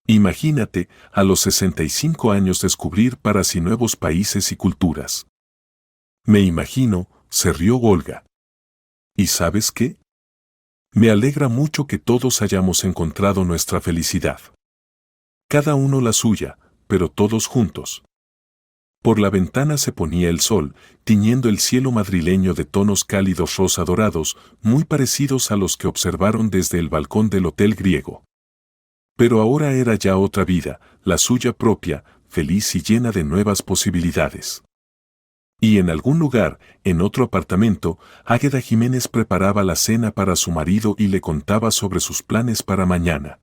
Imagínate, a los 65 años descubrir para sí nuevos países y culturas. Me imagino, se rió Olga. ¿Y sabes qué? Me alegra mucho que todos hayamos encontrado nuestra felicidad. Cada uno la suya, pero todos juntos. Por la ventana se ponía el sol, tiñendo el cielo madrileño de tonos cálidos rosa dorados, muy parecidos a los que observaron desde el balcón del hotel griego. Pero ahora era ya otra vida, la suya propia, feliz y llena de nuevas posibilidades. Y en algún lugar, en otro apartamento, Águeda Jiménez preparaba la cena para su marido y le contaba sobre sus planes para mañana.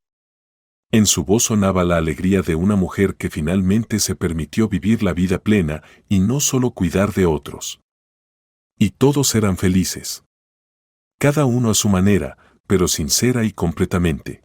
En su voz sonaba la alegría de una mujer que finalmente se permitió vivir la vida plena y no solo cuidar de otros. Y todos eran felices. Cada uno a su manera, pero sincera y completamente.